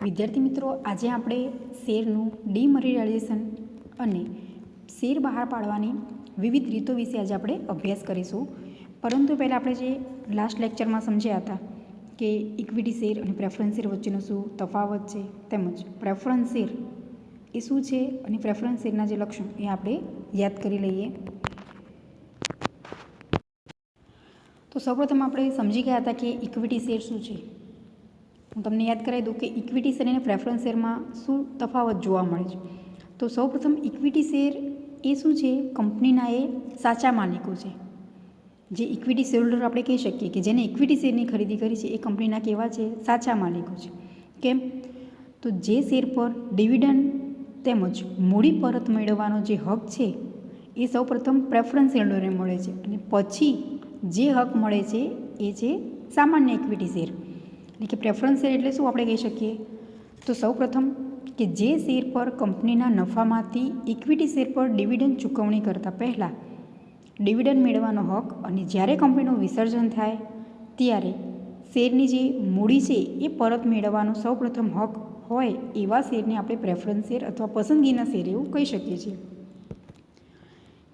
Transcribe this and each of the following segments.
વિદ્યાર્થી મિત્રો, આજે આપણે શેરનું ડીમટીરિયલાઇઝેશન અને શેર બહાર પાડવાની વિવિધ રીતો વિશે આજે આપણે અભ્યાસ કરીશું. પરંતુ પહેલાં આપણે જે લાસ્ટ લેક્ચરમાં સમજ્યા હતા કે ઇક્વિટી શેર અને પ્રેફરન્સ શેર વચ્ચેનો શું તફાવત છે, તેમજ પ્રેફરન્સ શેર એ શું છે અને પ્રેફરન્સ શેરના જે લક્ષણ એ આપણે યાદ કરી લઈએ. તો સૌપ્રથમ આપણે સમજી ગયા હતા કે ઇક્વિટી શેર શું છે. હું તમને યાદ કરાવી દઉં કે ઇક્વિટી શેર અને પ્રેફરન્સ શેરમાં શું તફાવત જોવા મળે છે. તો સૌપ્રથમ ઇક્વિટી શેર એ શું છે? કંપનીના એ સાચા માલિકો છે. જે ઇક્વિટી શેરહોલ્ડર આપણે કહી શકીએ કે જેને ઇક્વિટી શેરની ખરીદી કરી છે એ કંપનીના કેવા છે? સાચા માલિકો છે. કેમ? તો જે શેર પર ડિવિડન્ડ તેમજ મૂડી પરત મેળવવાનો જે હક છે એ સૌપ્રથમ પ્રેફરન્સ શેરહોલ્ડરને મળે છે અને પછી જે હક મળે છે એ છે સામાન્ય ઇક્વિટી શેર. એટલે કે પ્રેફરન્સ શેર એટલે શું આપણે કહી શકીએ? તો સૌપ્રથમ કે જે શેર પર કંપનીના નફામાંથી ઇક્વિટી શેર પર ડિવિડન્ડ ચૂકવણી કરતાં પહેલાં ડિવિડન્ડ મેળવવાનો હક, અને જ્યારે કંપનીનું વિસર્જન થાય ત્યારે શેરની જે મૂડી છે એ પરત મેળવવાનો સૌપ્રથમ હક હોય એવા શેરને આપણે પ્રેફરન્સ શેર અથવા પસંદગીના શેર એવું કહી શકીએ છીએ.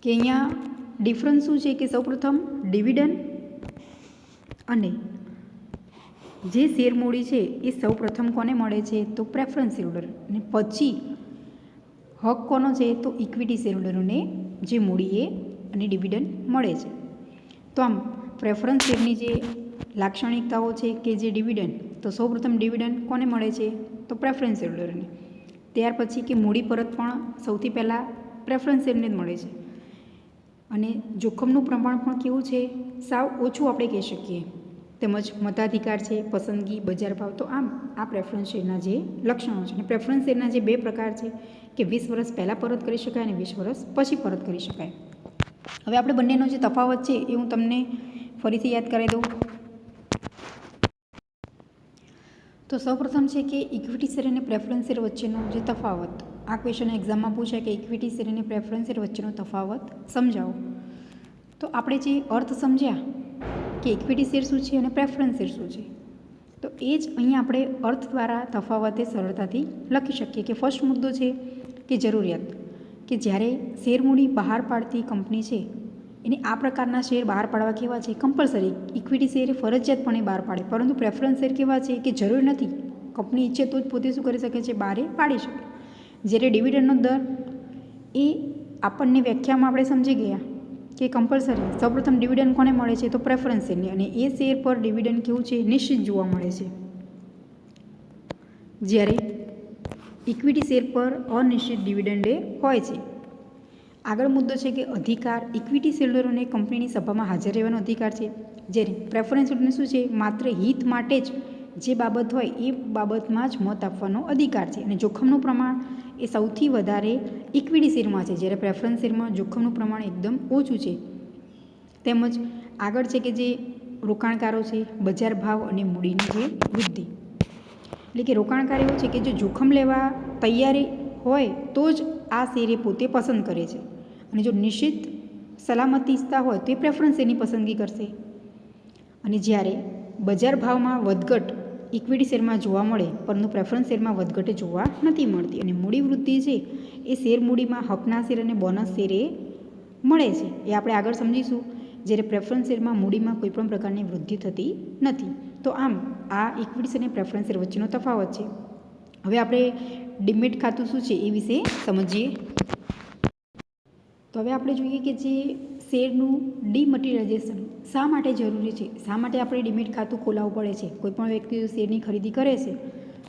કે અહીંયા ડિફરન્સ શું છે કે સૌપ્રથમ ડિવિડન્ડ અને જે શેર મૂડી છે એ સૌપ્રથમ કોને મળે છે? તો પ્રેફરન્સ શેરહોલ્ડર, અને પછી હક કોનો છે? તો ઇક્વિટી શેરહોલ્ડરોને જે મૂડી એ અને ડિવિડન્ડ મળે છે. તો આમ પ્રેફરન્સ શેરની જે લાક્ષણિકતાઓ છે કે જે ડિવિડન્ડ, તો સૌપ્રથમ ડિવિડન્ડ કોને મળે છે? તો પ્રેફરન્સ શેરહોલ્ડરને. ત્યાર પછી કે મૂડી પરત પણ સૌથી પહેલાં પ્રેફરન્સ શેરને જ મળે છે. અને જોખમનું પ્રમાણ પણ કેવું છે? સાવ ઓછું આપણે કહી શકીએ. તેમજ મતાધિકાર છે, પસંદગી, બજાર ભાવ. તો આમ આ પ્રેફરન્સ શેરના જે લક્ષણો છે. અને પ્રેફરન્સ શેરના જે બે પ્રકાર છે કે 20 વર્ષ પહેલાં પરત કરી શકાય અને 20 વર્ષ પછી પરત કરી શકાય. હવે આપણે બંનેનો જે તફાવત છે એ હું તમને ફરીથી યાદ કરાવી દઉં. તો સૌપ્રથમ છે કે ઇક્વિટી શેર અને પ્રેફરન્સ શેર વચ્ચેનો જે તફાવત. આ ક્વેશ્ચન એક્ઝામમાં પૂછાય કે ઇક્વિટી શેર અને પ્રેફરન્સ શેર વચ્ચેનો તફાવત સમજાવો. તો આપણે જે અર્થ સમજ્યા કે ઇક્વિટી શેર શું છે અને પ્રેફરન્સ શેર શું છે, તો એ જ અહીંયા આપણે અર્થ દ્વારા તફાવતે સરળતાથી લખી શકીએ. કે ફર્સ્ટ મુદ્દો છે કે જરૂરિયાત. કે જ્યારે શેર મૂડી બહાર પાડતી કંપની છે એને આ પ્રકારના શેર બહાર પાડવા કેવા છે? કમ્પલસરી. ઇક્વિટી શેર ફરજિયાતપણે બહાર પાડે, પરંતુ પ્રેફરન્સ શેર કેવા છે કે જરૂર નથી, કંપની ઈચ્છે તો જ પોતે શું કરી શકે છે? બહાર પાડી શકે. જ્યારે ડિવિડન્ડનો દર એ આપણને વ્યાખ્યામાં આપણે સમજી ગયા કે કમ્પલસરી. સૌપ્રથમ ડિવિડન્ડ કોને મળે છે? તો પ્રેફરન્સ શેરને, અને એ શેર પર ડિવિડન્ડ કેવું છે? નિશ્ચિત જોવા મળે છે. જ્યારે ઇક્વિટી શેર પર અનિશ્ચિત ડિવિડન્ડ હોય છે. આગળ મુદ્દો છે કે અધિકાર. ઇક્વિટી શેરહોલ્ડરોને કંપનીની સભામાં હાજર રહેવાનો અધિકાર છે. જ્યારે પ્રેફરન્સ શેરને શું છે? માત્ર હિત માટે જ જે બાબત હોય એ બાબતમાં જ મત આપવાનો અધિકાર છે. અને જોખમનું પ્રમાણ એ સૌથી વધારે ઇક્વિટી શેરમાં છે, જ્યારે પ્રેફરન્સ શેરમાં જોખમનું પ્રમાણ એકદમ ઓછું છે. તેમજ આગળ છે કે જે રોકાણકારો છે, બજાર ભાવ અને મૂડીની જે વૃદ્ધિ. એટલે કે રોકાણકાર એવું છે કે જો જોખમ લેવા તૈયારી હોય તો જ આ શેર એ પોતે પસંદ કરે છે, અને જો નિશ્ચિત સલામતી ઈચ્છતા હોય તો એ પ્રેફરન્સ શેરની પસંદગી કરશે. અને જ્યારે બજાર ભાવમાં વધઘટ ઇક્વિટી શેરમાં જોવા મળે, પરંતુ પ્રેફરન્સ શેરમાં વધઘટે જોવા નથી મળતી. અને મૂડી વૃદ્ધિ છે એ શેર મૂડીમાં હકના શેર અને બોનસ શેર એ મળે છે. એ આપણે આગળ સમજીશું. જ્યારે પ્રેફરન્સ શેરમાં મૂડીમાં કોઈપણ પ્રકારની વૃદ્ધિ થતી નથી. તો આમ આ ઇક્વિટી શેર અને પ્રેફરન્સ શેર વચ્ચેનો તફાવત છે. હવે આપણે ડીમેટ ખાતું શું છે એ વિશે સમજીએ. તો હવે આપણે જોઈએ કે જે શેરનું ડીમટીરિયલાઇઝેશન શા માટે જરૂરી છે, શા માટે આપણે ડીમેટ ખાતું ખોલાવવું પડે છે. કોઈપણ વ્યક્તિ જો શેરની ખરીદી કરે છે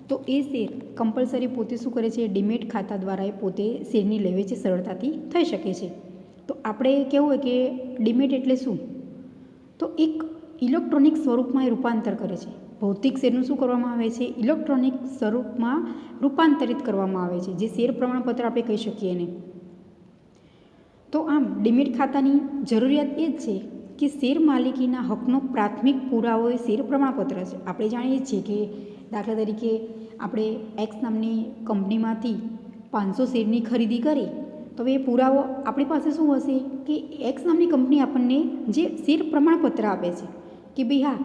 તો એ શેર કમ્પલસરી પોતે શું કરે છે? ડીમેટ ખાતા દ્વારા એ પોતે શેરની લે વેચ સરળતાથી થઈ શકે છે. તો આપણે કેવું હોય કે ડીમેટ એટલે શું? તો એક ઇલેક્ટ્રોનિક સ્વરૂપમાં એ રૂપાંતર કરે છે. ભૌતિક શેરનું શું કરવામાં આવે છે? ઇલેક્ટ્રોનિક સ્વરૂપમાં રૂપાંતરિત કરવામાં આવે છે, જે શેર પ્રમાણપત્ર આપણે કહી શકીએ એને. તો આમ ડીમેટ ખાતાની જરૂરિયાત એ જ છે કે શેર માલિકીના હકનો પ્રાથમિક પુરાવો એ શેર પ્રમાણપત્ર છે. આપણે જાણીએ છીએ કે દાખલા તરીકે આપણે એક્સ નામની કંપનીમાંથી 500 શેરની ખરીદી કરી, તો એ પુરાવો આપણી પાસે શું હશે કે એક્સ નામની કંપની આપણને જે શેર પ્રમાણપત્ર આપે છે કે ભાઈ હા,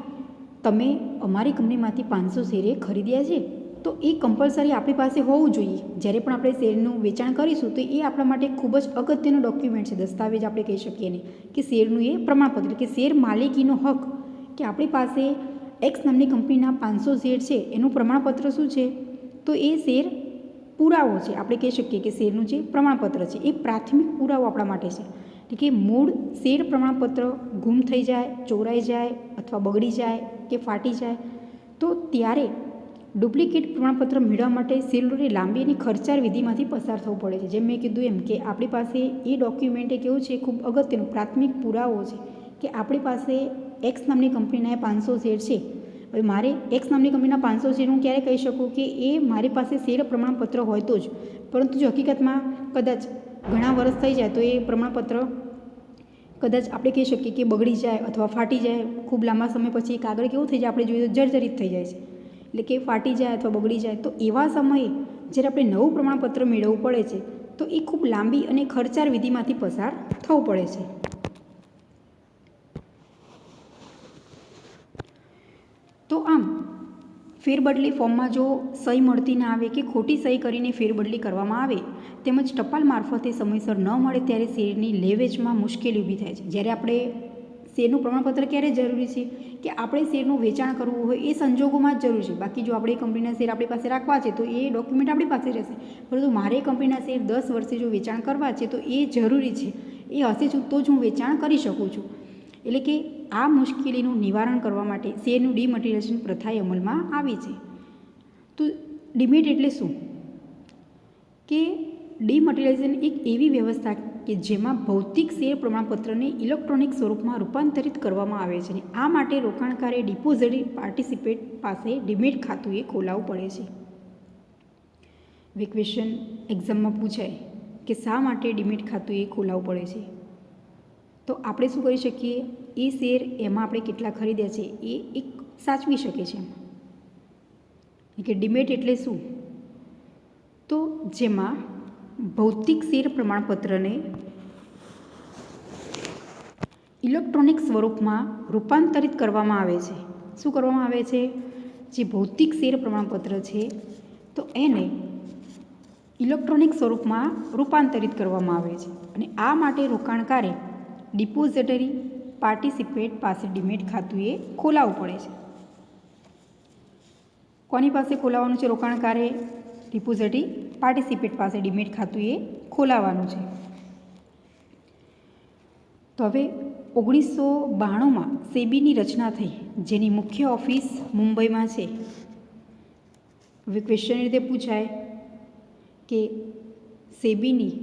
તમે અમારી કંપનીમાંથી 500 શેરે ખરીદ્યા છે, તો એ કમ્પલસરી આપણી પાસે હોવું જોઈએ. જ્યારે પણ આપણે શેરનું વેચાણ કરીશું તો એ આપણા માટે ખૂબ જ અગત્યનો ડોક્યુમેન્ટ છે, દસ્તાવેજ આપણે કહી શકીએ નહીં, કે શેરનું એ પ્રમાણપત્ર કે શેર માલિકીનો હક, કે આપણી પાસે એક્સ નામની કંપનીના 500 શેર છે એનું પ્રમાણપત્ર શું છે, તો એ શેર પુરાવો છે. આપણે કહી શકીએ કે શેરનું જે પ્રમાણપત્ર છે એ પ્રાથમિક પુરાવો આપણા માટે છે. એટલે કે મૂળ શેર પ્રમાણપત્ર ગુમ થઈ જાય, ચોરાઈ જાય અથવા બગડી જાય કે ફાટી જાય તો ત્યારે ડુપ્લિકેટ પ્રમાણપત્ર મેળવવા માટે શેરહોલ્ડરે લાંબી અને ખર્ચાળ વિધિમાંથી પસાર થવું પડે છે. જેમ મેં કીધું એમ કે આપણી પાસે એ ડોક્યુમેન્ટ કેવું છે, ખૂબ અગત્યનું પ્રાથમિક પુરાવો છે કે આપણી પાસે એક્સ નામની કંપનીના 500 શેર છે. હવે મારે એક્સ નામની કંપનીના 500 શેર હું ક્યારે કહી શકું કે એ મારી પાસે શેર પ્રમાણપત્ર હોય તો જ, પરંતુ જો હકીકતમાં કદાચ ઘણા વર્ષ થઈ જાય તો એ પ્રમાણપત્ર કદાચ આપણે કહી શકીએ કે બગડી જાય અથવા ફાટી જાય, ખૂબ લાંબા સમય પછી કાગળ કેવું થઈ જાય, આપણે જોઈએ તો જર્જરિત થઈ જાય છે, એટલે કે ફાટી જાય અથવા બગડી જાય. તો એવા સમયે જ્યારે આપણે નવું પ્રમાણપત્ર મેળવવું પડે છે તો એ ખૂબ લાંબી અને ખર્ચાળ વિધિમાંથી પસાર થવું પડે છે. તો આમ ફેરબદલી ફોર્મમાં જો સહી મળતી ના આવે કે ખોટી સહી કરીને ફેરબદલી કરવામાં આવે તેમજ ટપાલ મારફતે સમયસર ન મળે ત્યારે શેરની લેવેચમાં મુશ્કેલી ઊભી થાય છે. જ્યારે આપણે શેરનું પ્રમાણપત્ર ક્યારે જરૂરી છે કે આપણે શેરનું વેચાણ કરવું હોય એ સંજોગોમાં જ જરૂરી છે. બાકી જો આપણે કંપનીના શેર આપણી પાસે રાખવા છે તો એ ડોક્યુમેન્ટ આપણી પાસે રહેશે, પરંતુ મારે કંપનીના શેર 10 વર્ષે જો વેચાણ કરવા છે તો એ જરૂરી છે, એ હશે તો જ હું વેચાણ કરી શકું છું. એટલે કે આ મુશ્કેલીનું નિવારણ કરવા માટે શેરનું ડિમટીરિયલાઇઝેશન પ્રથા અમલમાં આવી છે. તો ડિમેટ એટલે શું, કે ડિમટીરિયલાઇઝેશન એક એવી વ્યવસ્થા કે જેમાં ભૌતિક શેર પ્રમાણપત્રને ઇલેક્ટ્રોનિક સ્વરૂપમાં રૂપાંતરિત કરવામાં આવે છે. આ માટે રોકાણકારે ડિપોઝિટરી પાર્ટિસિપેટ પાસે ડિમેટ ખાતું એ ખોલાવવું પડે છે. હવે ક્વેશ્ચન એક્ઝામમાં પૂછાય કે શા માટે ડિમેટ ખાતું એ ખોલાવવું પડે છે, તો આપણે શું કરી શકીએ, એ શેર એમાં આપણે કેટલા ખરીદ્યા છે એ એક સાચવી શકે છે. કે ડિમેટ એટલે શું, તો જેમાં ભૌતિક શેર પ્રમાણપત્રને ઇલેક્ટ્રોનિક સ્વરૂપમાં રૂપાંતરિત કરવામાં આવે છે. શું કરવામાં આવે છે, જે ભૌતિક શેર પ્રમાણપત્ર છે તો એને ઇલેક્ટ્રોનિક સ્વરૂપમાં રૂપાંતરિત કરવામાં આવે છે. અને આ માટે રોકાણકારે ડિપોઝિટરી પાર્ટિસિપેટ પાસે ડિમેટ ખાતું એ ખોલાવવું પડે છે. કોની પાસે ખોલાવવાનું છે, રોકાણકારે ડિપોઝિટરી પાર્ટિસિપેટ પાસે ડિમેટ ખાતું એ ખોલાવવાનું છે. તો હવે 1992માં સેબીની રચના થઈ, જેની મુખ્ય ઓફિસ મુંબઈમાં છે. હવે ક્વેશ્ચન રીતે પૂછાય કે સેબીની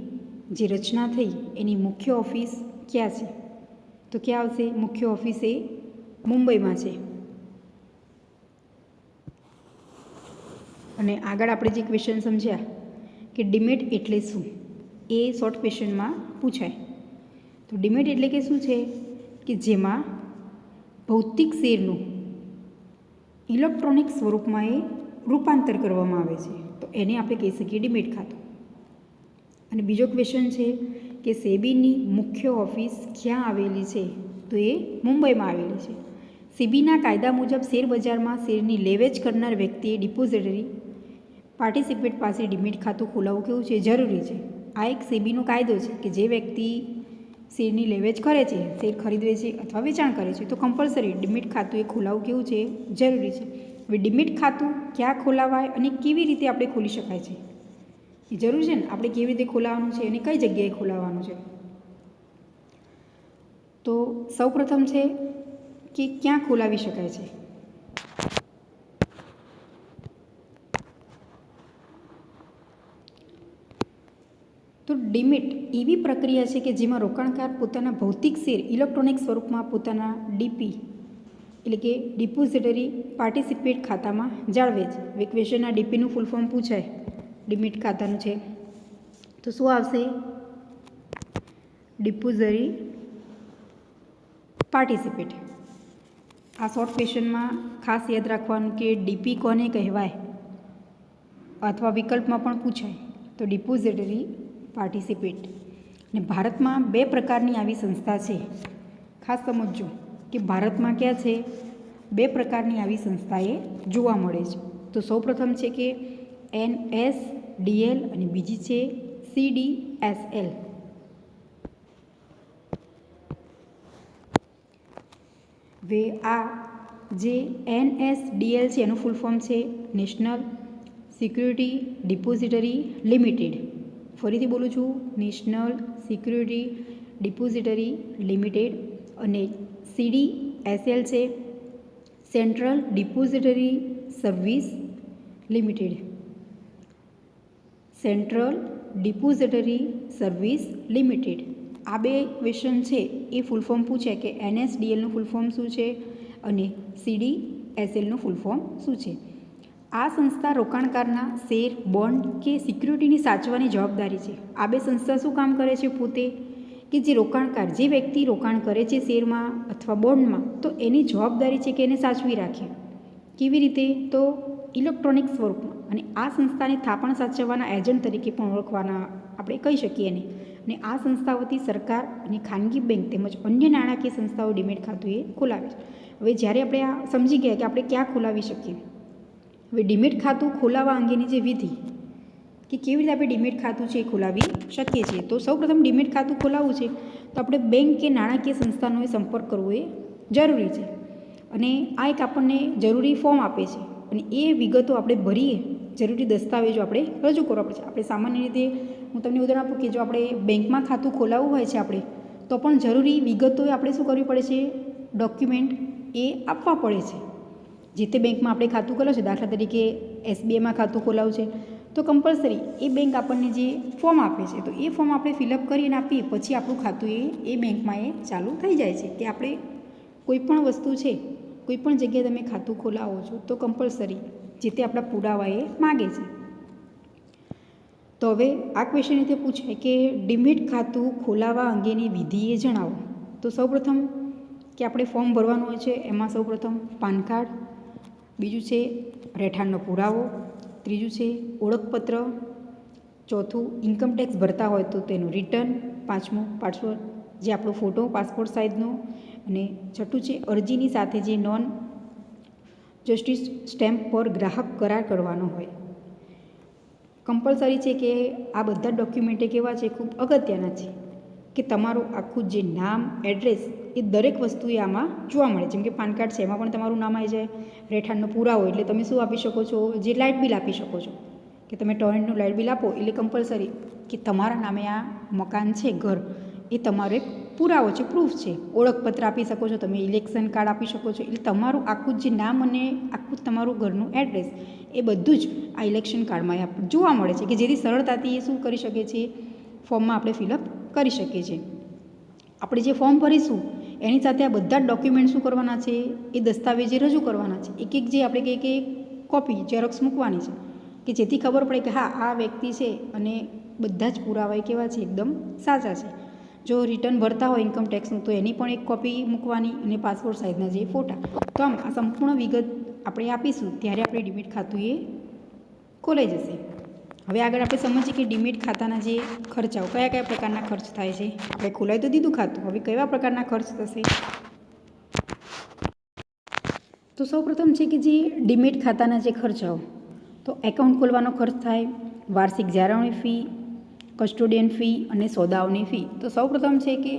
જે રચના થઈ એની મુખ્ય ઓફિસ ક્યાં છે, તો ક્યાં આવશે, મુખ્ય ઓફિસ એ મુંબઈમાં છે. અને આગળ આપણે જે ક્વેશ્ચન સમજ્યા કે ડિમેટ એટલે શું, એ શોર્ટ ક્વેશ્ચનમાં પૂછાય. તો ડિમેટ એટલે કે શું છે, કે જેમાં ભૌતિક શેરનું ઇલેક્ટ્રોનિક સ્વરૂપમાં એ રૂપાંતર કરવામાં આવે છે, તો એને આપણે કહી શકીએ ડિમેટ ખાતું. અને બીજો ક્વેશ્ચન છે કે સેબીની મુખ્ય ઓફિસ ક્યાં આવેલી છે, તો એ મુંબઈમાં આવેલી છે. સેબીના કાયદા મુજબ શેરબજારમાં શેરની લેવેચ કરનાર વ્યક્તિએ ડિપોઝિટરી પાર્ટિસિપેટ પાસે ડિમેટ ખાતું ખોલાવવું કેવું છે, જરૂરી છે. આ એક સેબીનો કાયદો છે કે જે વ્યક્તિ શેરની લેવેચ કરે છે, શેર ખરીદવે છે અથવા વેચાણ કરે છે, તો કમ્પલસરી ડિમેટ ખાતું એ ખોલાવવું કેવું છે, જરૂરી છે. હવે ડિમેટ ખાતું ક્યાં ખોલાવાય અને કેવી રીતે આપણે ખોલી શકાય છે એ જરૂર છે ને, આપણે કેવી રીતે ખોલાવવાનું છે અને કઈ જગ્યાએ ખોલાવવાનું છે. તો સૌપ્રથમ છે કે ક્યાં ખોલાવી શકાય છે. તો ડિમેટ એવી પ્રક્રિયા છે કે જેમાં રોકાણકાર પોતાના ભૌતિક શેર ઇલેક્ટ્રોનિક સ્વરૂપમાં પોતાના ડીપી એટલે કે ડિપોઝિટરી પાર્ટિસિપેટ ખાતામાં જાળવે છે. હવે ક્વેશ્ચનના ડીપીનું ફૂલ ફોર્મ પૂછાય, ડિમેટ ખાતાનું છે તો શું આવશે, ડિપોઝિટરી પાર્ટિસિપેટ. આ શોર્ટ ક્વેશ્ચનમાં ખાસ યાદ રાખવાનું કે ડીપી કોને કહેવાય, અથવા વિકલ્પમાં પણ પૂછાય તો ડિપોઝિટરી પાર્ટિસિપેટ. અને ભારતમાં 2 પ્રકારની આવી સંસ્થા છે, ખાસ સમજજો કે ભારતમાં ક્યાં છે, 2 પ્રકારની આવી સંસ્થાએ જોવા મળે છે. તો સૌપ્રથમ છે કે NSDL અને બીજી છે CDSL. હવે આ જે NSDL છે એનું ફૂલ ફોર્મ છે નેશનલ સિક્યુરિટી ડિપોઝિટરી લિમિટેડ. ફરીથી બોલું છું, નેશનલ સિક્યુરિટી ડિપોઝિટરી લિમિટેડ. અને CDSL છે central depository service limited. Central depository service limited. આ બે ક્વેશ્ચન છે એ ફૂલ ફોર્મ પૂછે કે NSDLનું ફૂલ ફોર્મ શું છે અને CDSLનું ફૂલ ફોર્મ શું છે. આ સંસ્થા રોકાણકારના શેર, બોન્ડ કે સિક્યુરિટીની સાચવવાની જવાબદારી છે. આ બે સંસ્થા શું કામ કરે છે પોતે, કે જે રોકાણકાર, જે વ્યક્તિ રોકાણ કરે છે શેરમાં અથવા બોન્ડમાં, તો એની જવાબદારી છે કે એને સાચવી રાખે. કેવી રીતે? તો ઇલેક્ટ્રોનિક સ્વરૂપમાં. અને આ સંસ્થાને થાપણ સાચવવાના એજન્ટ તરીકે પણ ઓળખવાના આપણે કહી શકીએ એને. અને આ સંસ્થાઓથી સરકાર અને ખાનગી બેંક તેમજ અન્ય નાણાકીય સંસ્થાઓ ડીમેટ ખાતું એ ખોલાવે છે. હવે જ્યારે આપણે આ સમજી ગયા કે આપણે ક્યાં ખોલાવી શકીએ, હવે ડીમેટ ખાતું ખોલાવવા અંગેની જે વિધિ, કે કેવી રીતે આપણે ડીમેટ ખાતું છે એ ખોલાવી શકીએ છીએ. તો સૌપ્રથમ ડીમેટ ખાતું ખોલાવવું છે તો આપણે બેંક કે નાણાકીય સંસ્થાનો સંપર્ક કરવો એ જરૂરી છે. અને આ એક આપણને જરૂરી ફોર્મ આપે છે અને એ વિગતો આપણે ભરીએ, જરૂરી દસ્તાવેજો આપણે રજૂ કરવા પડશે. આપણે સામાન્ય રીતે, હું તમને ઉદાહરણ આપું કે જો આપણે બેંકમાં ખાતું ખોલાવવું હોય છે આપણે, તો પણ જરૂરી વિગતો આપણે શું કરવી પડે છે, ડોક્યુમેન્ટ એ આપવા પડે છે. જે તે બેંકમાં આપણે ખાતું ખોલાવ્યું છે, દાખલા તરીકે SBIમાં ખાતું ખોલાવવું છે, તો કમ્પલસરી એ બેંક આપણને જે ફોર્મ આપે છે, તો એ ફોર્મ આપણે ફિલઅપ કરીને આપીએ પછી આપણું ખાતું એ બેંકમાં એ ચાલુ થઈ જાય છે. કે આપણે કોઈ પણ વસ્તુ છે, કોઈ પણ જગ્યાએ તમે ખાતું ખોલાવો છો તો કમ્પલસરી જે તે આપણા પુરાવા એ માગે છે. તો હવે આ ક્વેશ્ચન રીતે પૂછાય કે ડીમેટ ખાતું ખોલાવવા અંગેની વિધિ એ જણાવો. તો સૌપ્રથમ કે આપણે ફોર્મ ભરવાનું હોય છે, એમાં સૌપ્રથમ પાન કાર્ડ, બીજું છે રહેઠાણનો પુરાવો, ત્રીજું છે ઓળખપત્ર, ચોથું ઇન્કમટેક્સ ભરતા હોય તો તેનું રિટર્ન, પાંચમું પાસપોર્ટ, જે આપણો ફોટો પાસપોર્ટ સાઇઝનો, અને છઠ્ઠું છે અરજીની સાથે જે નોન જસ્ટિસ સ્ટેમ્પ પર ગ્રાહક કરાર કરવાનો હોય. કમ્પલસરી છે કે આ બધા ડોક્યુમેન્ટ કેવા છે, ખૂબ અગત્યના છે કે તમારું આખું જે નામ, એડ્રેસ, એ દરેક વસ્તુ એ આમાં જોવા મળે. જેમ કે પાન કાર્ડ છે, એમાં પણ તમારું નામ આવી જાય. રહેઠાણનો પુરાવો એટલે તમે શું આપી શકો છો, જે લાઇટ બિલ આપી શકો છો, કે તમે ટોરેન્ટનું લાઇટ બિલ આપો એટલે કમ્પલસરી કે તમારા નામે આ મકાન છે, ઘર, એ તમારો એક પુરાવો છે, પ્રૂફ છે. ઓળખપત્ર આપી શકો છો તમે, ઇલેક્શન કાર્ડ આપી શકો છો. એટલે તમારું આખું જે નામ અને આખું તમારું ઘરનું એડ્રેસ એ બધું જ આ ઇલેક્શન કાર્ડમાં જોવા મળે છે, કે જેથી સરળતાથી એ શું કરી શકે છે, ફોર્મમાં આપણે ફિલઅપ કરી શકીએ છીએ. આપણે જે ફોર્મ ભરીશું એની સાથે આ બધા જ ડોક્યુમેન્ટ શું કરવાના છે, એ દસ્તાવેજ રજૂ કરવાના છે. એક એક જે આપણે કહીએ કે કોપી ઝેરોક્સ મૂકવાની છે, કે જેથી ખબર પડે કે હા આ વ્યક્તિ છે અને બધા જ પુરાવા કેવા છે, એકદમ સાચા છે. જો રિટર્ન ભરતા હોય ઇન્કમટેક્સનું તો એની પણ એક કોપી મૂકવાની, અને પાસપોર્ટ સાઇઝના જે ફોટા. તો આમ આ સંપૂર્ણ વિગત આપણે આપીશું ત્યારે આપણે ડીમેટ ખાતું એ ખોલાઈ જશે. હવે આગળ આપણે સમજીએ કે ડીમેટ ખાતાના જે ખર્ચાઓ, કયા કયા પ્રકારના ખર્ચ થાય છે. આપણે ખોલાવી તો દીધું ખાતું, હવે કેવા પ્રકારના ખર્ચ થશે. તો સૌપ્રથમ છે કે જે ડીમેટ ખાતાના જે ખર્ચાઓ, તો એકાઉન્ટ ખોલવાનો ખર્ચ થાય, વાર્ષિક જાળવણી ફી, કસ્ટોડિયન ફી અને સોદાઓની ફી. તો સૌપ્રથમ છે કે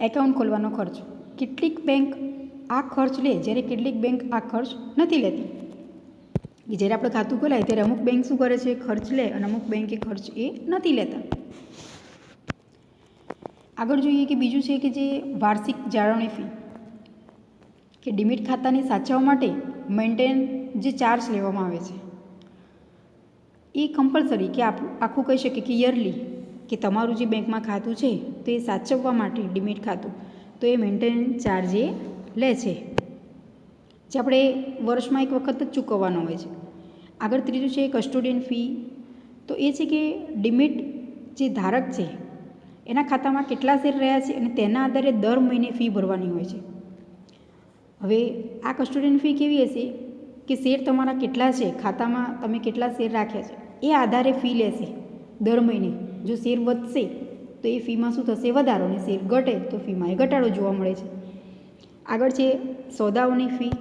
એકાઉન્ટ ખોલવાનો ખર્ચ. કેટલીક બેંક આ ખર્ચ લે, જ્યારે કેટલીક બેંક આ ખર્ચ નથી લેતી. કે જ્યારે આપણે ખાતું ખોલાય ત્યારે અમુક બેંક શું કરે છે, ખર્ચ લે, અને અમુક બેંકે ખર્ચ એ નથી લેતા. આગળ જોઈએ કે બીજું છે કે જે વાર્ષિક જાળવણી ફી, કે ડીમેટ ખાતાને સાચવવા માટે મેન્ટેન જે ચાર્જ લેવામાં આવે છે એ કમ્પલસરી, કે આખું કહી શકીએ કે યરલી, કે તમારું જે બેંકમાં ખાતું છે તો એ સાચવવા માટે ડીમેટ ખાતું, તો એ મેન્ટેનન્સ ચાર્જ એ લે છે, જે આપણે વર્ષમાં એક વખત જ ચૂકવવાનો હોય છે. આગળ ત્રીજું છે કસ્ટોડિયન ફી. તો એ છે કે ડીમેટ જે ધારક છે એના ખાતામાં કેટલા શેર રહ્યા છે અને તેના આધારે દર મહિને ફી ભરવાની હોય છે. હવે આ કસ્ટોડિયન ફી કેવી હશે, કે શેર તમારા કેટલા છે, ખાતામાં તમે કેટલા શેર રાખ્યા છે એ આધારે ફી લેશે દર મહિને. જો શેર વધશે તો એ ફીમાં શું થશે, વધારો, અને શેર ઘટે તો ફીમાં એ ઘટાડો જોવા મળે છે. આગળ છે સોદાઓની ફી,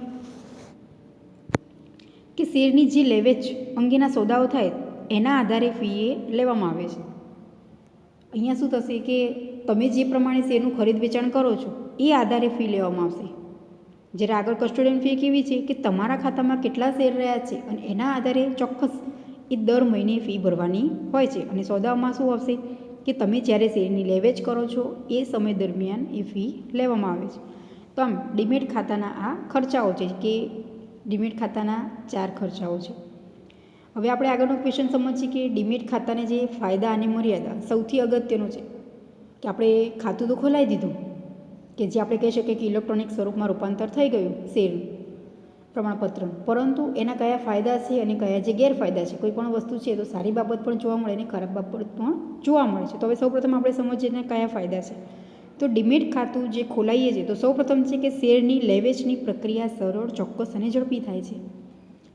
કે શેરની જે લેવેચ અંગેના સોદાઓ થાય એના આધારે ફી એ લેવામાં આવે છે. અહીંયા શું થશે કે તમે જે પ્રમાણે શેરનું ખરીદ વેચાણ કરો છો એ આધારે ફી લેવામાં આવશે. જ્યારે આગળ કસ્ટોડિયન ફી કેવી છે કે તમારા ખાતામાં કેટલા શેર રહ્યા છે અને એના આધારે ચોક્કસ એ દર મહિને ફી ભરવાની હોય છે. અને સોદામાં શું આવશે કે તમે જ્યારે શેરની લેવેચ કરો છો એ સમય દરમિયાન એ ફી લેવામાં આવે છે. તો આમ ડીમેટ ખાતાના આ ખર્ચાઓ છે કે ડીમેટ ખાતાના 4 ખર્ચાઓ છે. હવે આપણે આગળનો ક્વેશ્ચન સમજીએ કે ડીમેટ ખાતાને જે ફાયદા અને મર્યાદા. સૌથી અગત્યનું છે કે આપણે ખાતું તો ખોલાવી દીધું કે જે આપણે કહી શકીએ કે ઇલેક્ટ્રોનિક સ્વરૂપમાં રૂપાંતર થઈ ગયું શેરનું પ્રમાણપત્ર, પરંતુ એના કયા ફાયદા છે અને કયા જે ગેરફાયદા છે. કોઈ પણ વસ્તુ છે તો સારી બાબત પણ જોવા મળે અને ખરાબ બાબત પણ જોવા મળે છે. તો હવે સૌપ્રથમ આપણે સમજીએ એના કયા ફાયદા છે. તો ડીમેટ ખાતું જે ખોલાઈએ છીએ તો સૌપ્રથમ છે કે શેરની લેવેચની પ્રક્રિયા સરળ, ચોક્કસ અને ઝડપી થાય છે.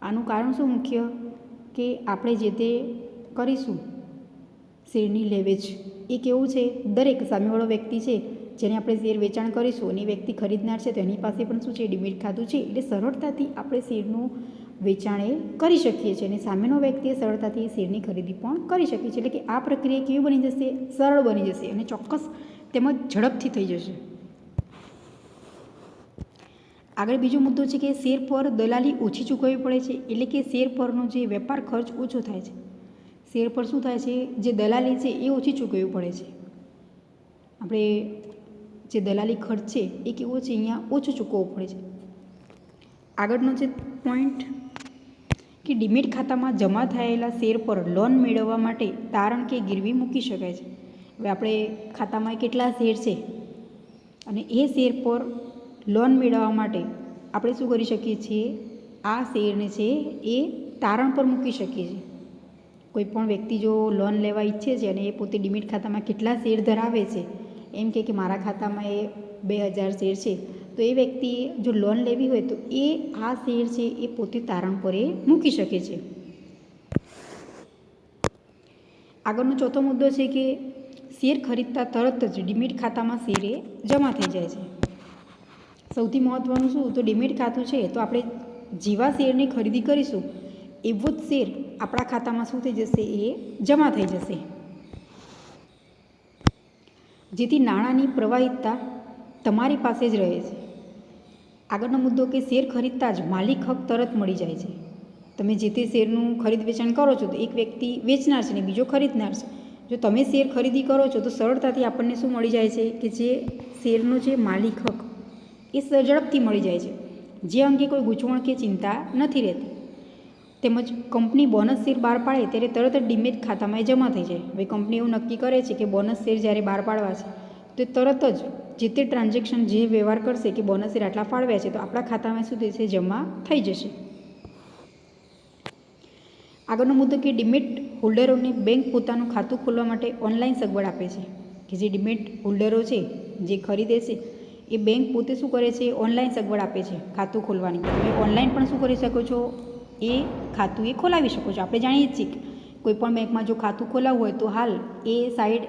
આનું કારણ શું મુખ્ય કે આપણે જે તે કરીશું શેરની લેવેચ એ કેવું છે, દરેક સામેવાળો વ્યક્તિ છે જેને આપણે શેર વેચાણ કરીશું અને એ વ્યક્તિ ખરીદનાર છે તો એની પાસે પણ શું છે ડીમેટ ખાતું છે. એટલે સરળતાથી આપણે શેરનું વેચાણ એ કરી શકીએ છીએ અને સામેનો વ્યક્તિએ સરળતાથી એ શેરની ખરીદી પણ કરી શકીએ છીએ. એટલે કે આ પ્રક્રિયા કેવી બની જશે, સરળ બની જશે અને ચોક્કસ તેમજ ઝડપથી થઈ જશે. આગળ બીજો મુદ્દો છે કે શેર પર દલાલી ઓછી ચૂકવવી પડે છે. એટલે કે શેર પરનો જે વેપાર ખર્ચ ઓછો થાય છે. શેર પર શું થાય છે, જે દલાલી છે એ ઓછી ચૂકવવી પડે છે. આપણે જે દલાલી ખર્ચ છે એ કેવો છે, અહીંયા ઓછો ચૂકવવો પડે છે. આગળનો જે પોઈન્ટ કે ડીમેટ ખાતામાં જમા થયેલા શેર પર લોન મેળવવા માટે તારણ કે ગીરવી મૂકી શકાય છે. હવે આપણે ખાતામાં કેટલા શેર છે અને એ શેર પર લોન મેળવવા માટે આપણે શું કરી શકીએ છીએ, આ શેરને છે એ તારણ પર મૂકી શકીએ છીએ. કોઈ પણ વ્યક્તિ જો લોન લેવા ઈચ્છે છે અને એ પોતે ડીમેટ ખાતામાં કેટલા શેર ધરાવે છે એમ કે મારા ખાતામાં એ 2000 શેર છે, તો એ વ્યક્તિએ જો લોન લેવી હોય તો એ આ શેર છે એ પોતે તારણ પર એ મૂકી શકે છે. આગળનો ચોથો મુદ્દો છે કે શેર ખરીદતા તરત જ ડીમેટ ખાતામાં શેર એ જમા થઈ જાય છે. સૌથી મહત્ત્વનું શું, તો ડીમેટ ખાતું છે તો આપણે જેવા શેરની ખરીદી કરીશું એવો જ શેર આપણા ખાતામાં શું થઈ જશે, એ જમા થઈ જશે. જેથી નાણાંની પ્રવાહિતતા તમારી પાસે જ રહે છે. આગળનો મુદ્દો કે શેર ખરીદતા જ માલિક હક તરત મળી જાય છે. તમે જે તે શેરનું ખરીદ વેચાણ કરો છો તો એક વ્યક્તિ વેચનાર છે ને બીજો ખરીદનાર છે. જો તમે શેર ખરીદી કરો છો તો સરળતાથી આપણને શું મળી જાય છે કે જે શેરનો જે માલિક હક એ ઝડપથી મળી જાય છે, જે અંગે કોઈ ગૂંચવણ કે ચિંતા નથી રહેતી. તેમજ કંપની બોનસ શેર બહાર પાડે ત્યારે તરત જ ડીમેટ ખાતામાં એ જમા થઈ જાય. હવે કંપની એવું નક્કી કરે છે કે બોનસ શેર જ્યારે બહાર પાડવા છે તો તરત જ જે તે ટ્રાન્ઝેક્શન જે વ્યવહાર કરશે કે બોનસ શેર આટલા ફાળવ્યા છે તો આપણા ખાતામાં શું થશે, જમા થઈ જશે. આગળનો મુદ્દો કે ડીમેટ હોલ્ડરોને બેંક પોતાનું ખાતું ખોલવા માટે ઓનલાઈન સગવડ આપે છે. કે જે ડીમેટ હોલ્ડરો છે જે ખરીદે છે એ બેંક પોતે શું કરે છે, ઓનલાઈન સગવડ આપે છે ખાતું ખોલવાની. તમે ઓનલાઈન પણ શું કરી શકો છો, એ ખાતું એ ખોલાવી શકો છો. આપણે જાણીએ છીએ કે કોઈપણ બેંકમાં જો ખાતું ખોલાવવું હોય તો હાલ એ સાઈડ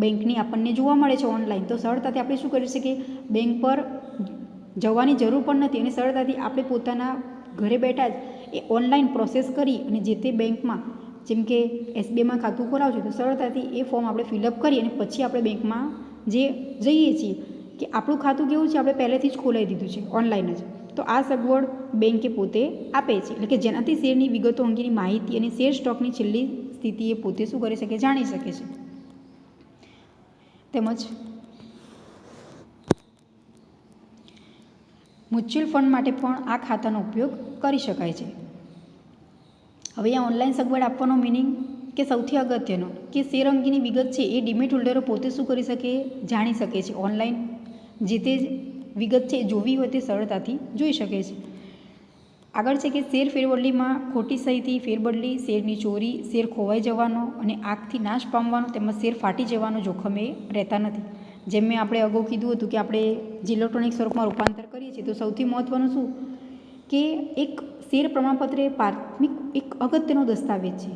બેંકની આપણને જોવા મળે છે ઓનલાઈન. તો સરળતાથી આપણે શું કરી શકીએ, બેંક પર જવાની જરૂર પણ નથી અને સરળતાથી આપણે પોતાના ઘરે બેઠા જ એ ઓનલાઈન પ્રોસેસ કરી અને જે તે બેંકમાં, જેમ કે SBIમાં ખાતું ખોલાવશું તો સરળતાથી એ ફોર્મ આપણે ફિલઅપ કરી અને પછી આપણે બેંકમાં જે જઈએ છીએ કે આપણું ખાતું કેવું છે, આપણે પહેલેથી જ ખોલાવી દીધું છે ઓનલાઈન જ. તો આ સગવડ બેંકે પોતે આપે છે. એટલે કે જેનાથી શેરની વિગતો અંગેની માહિતી અને શેર સ્ટોકની છેલ્લી સ્થિતિ એ પોતે શું કરી શકે, જાણી શકે છે. તેમજ મ્યુચ્યુઅલ ફંડ માટે પણ આ ખાતાનો ઉપયોગ કરી શકાય છે. હવે આ ઓનલાઈન સગવડ આપવાનો મિનિંગ કે સૌથી અગત્યનો કે શેર અંગેની વિગત છે એ ડીમેટ હોલ્ડરો પોતે શું કરી શકે, જાણી શકે છે. ઓનલાઈન જે તે વિગત છે જોવી હોય તે સરળતાથી જોઈ શકે છે. આગળ છે કે શેર ફેરબદલીમાં ખોટી સહીથી ફેરબદલી, શેરની ચોરી, શેર ખોવાઈ જવાનો અને આગથી નાશ પામવાનો તેમજ શેર ફાટી જવાનો જોખમ એ રહેતા નથી. જેમ મેં આપણે અગાઉ કીધું હતું કે આપણે જે ઇલેક્ટ્રોનિક સ્વરૂપમાં રૂપાંતર કરીએ છીએ તો સૌથી મહત્ત્વનું શું કે એક શેર પ્રમાણપત્ર એ પ્રાથમિક એક અગત્યનો દસ્તાવેજ છે.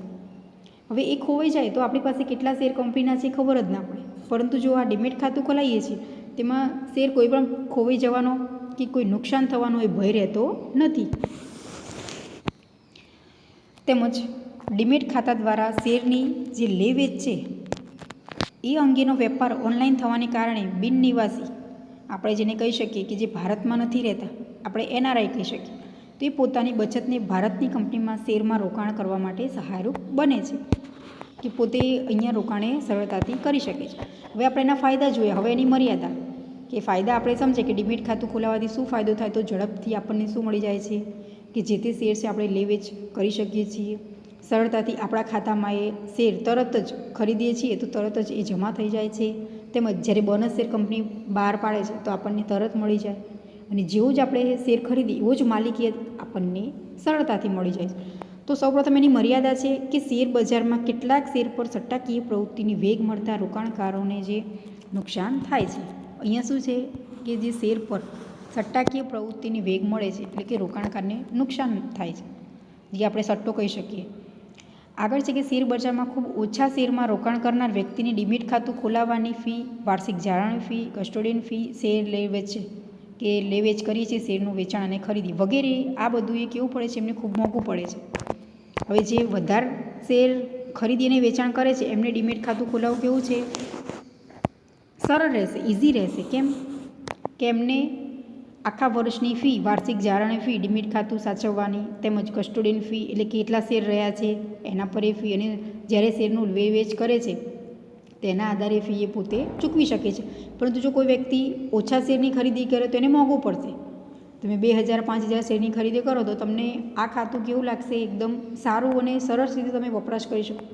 હવે એ ખોવાઈ જાય તો આપણી પાસે કેટલા શેર કંપનીના છે ખબર જ ના પડે. પરંતુ જો આ ડીમેટ ખાતું ખોલાવીએ છીએ તેમાં શેર કોઈ પણ ખોવાઈ જવાનો કે કોઈ નુકસાન થવાનો એ ભય રહેતો નથી. તેમજ ડીમેટ ખાતા દ્વારા શેરની જે લે વેચ છે એ અંગેનો વેપાર ઓનલાઈન થવાને કારણે બિનનિવાસી, આપણે જેને કહી શકીએ કે જે ભારતમાં નથી રહેતા, આપણે NRI કહી શકીએ, તો એ પોતાની બચતને ભારતની કંપનીમાં શેરમાં રોકાણ કરવા માટે સહાયરૂપ બને છે કે પોતે અહીંયા રોકાણે સરળતાથી કરી શકે છે. હવે આપણે એના ફાયદા જોઈએ, હવે એની મર્યાદા, કે ફાયદા આપણે સમજે કે ડીમેટ ખાતું ખોલાવવાથી શું ફાયદો થાય, તો ઝડપથી આપણને શું મળી જાય છે કે જે તે શેર છે આપણે લે વેચ કરી શકીએ છીએ. સરળતાથી આપણા ખાતામાં એ શેર તરત જ ખરીદીએ છીએ તો તરત જ એ જમા થઈ જાય છે. તેમજ જ્યારે બોનસ શેર કંપની બહાર પાડે છે તો આપણને તરત મળી જાય, અને જેવું જ આપણે શેર ખરીદી એવો જ માલિકીયત આપણને સરળતાથી મળી જાય છે. તો સૌપ્રથમ એની મર્યાદા છે કે શેર બજારમાં કેટલાક શેર પર સટ્ટાકીય પ્રવૃત્તિની વેગ મળતા રોકાણકારોને જે નુકસાન થાય છે. અહીંયા શું છે કે જે શેર પર સટ્ટાકીય પ્રવૃત્તિની વેગ મળે છે એટલે કે રોકાણકારને નુકસાન થાય છે, જે આપણે સટ્ટો કહી શકીએ. આગળ છે કે શેર બજારમાં ખૂબ ઓછા શેરમાં રોકાણ કરનાર વ્યક્તિની ડીમેટ ખાતું ખોલાવવાની ફી, વાર્ષિક જાળવણી ફી, કસ્ટોડિયન ફી, શેર લે વેચ કે લે વેચ કરીએ છીએ શેરનું વેચાણ અને ખરીદી વગેરે, આ બધું એ કેવું પડે છે, એમને ખૂબ મોંઘું પડે છે. હવે જે વધારે શેર ખરીદી અને વેચાણ કરે છે એમને ડીમેટ ખાતું ખોલાવવું કેવું છે, સરળ રહેશે, ઇઝી રહેશે. કેમ કે એમને આખા વર્ષની ફી, વાર્ષિક જાળવણી ફી, ડીમેટ ખાતું સાચવવાની, તેમજ કસ્ટોડિયન ફી એટલે કે કેટલા શેર રહ્યા છે એના પર એ ફી, અને જ્યારે શેરનું લે વેચ કરે છે તેના આધારે ફી એ પોતે ચૂકવી શકે છે. પરંતુ જો કોઈ વ્યક્તિ ઓછા શેરની ખરીદી કરે તો એને મોંઘું પડશે. તમે 2000-5000 શેરની ખરીદી કરો તો તમને આ ખાતું કેવું લાગશે, એકદમ સારું અને સરસ રીતે તમે વપરાશ કરી શકો.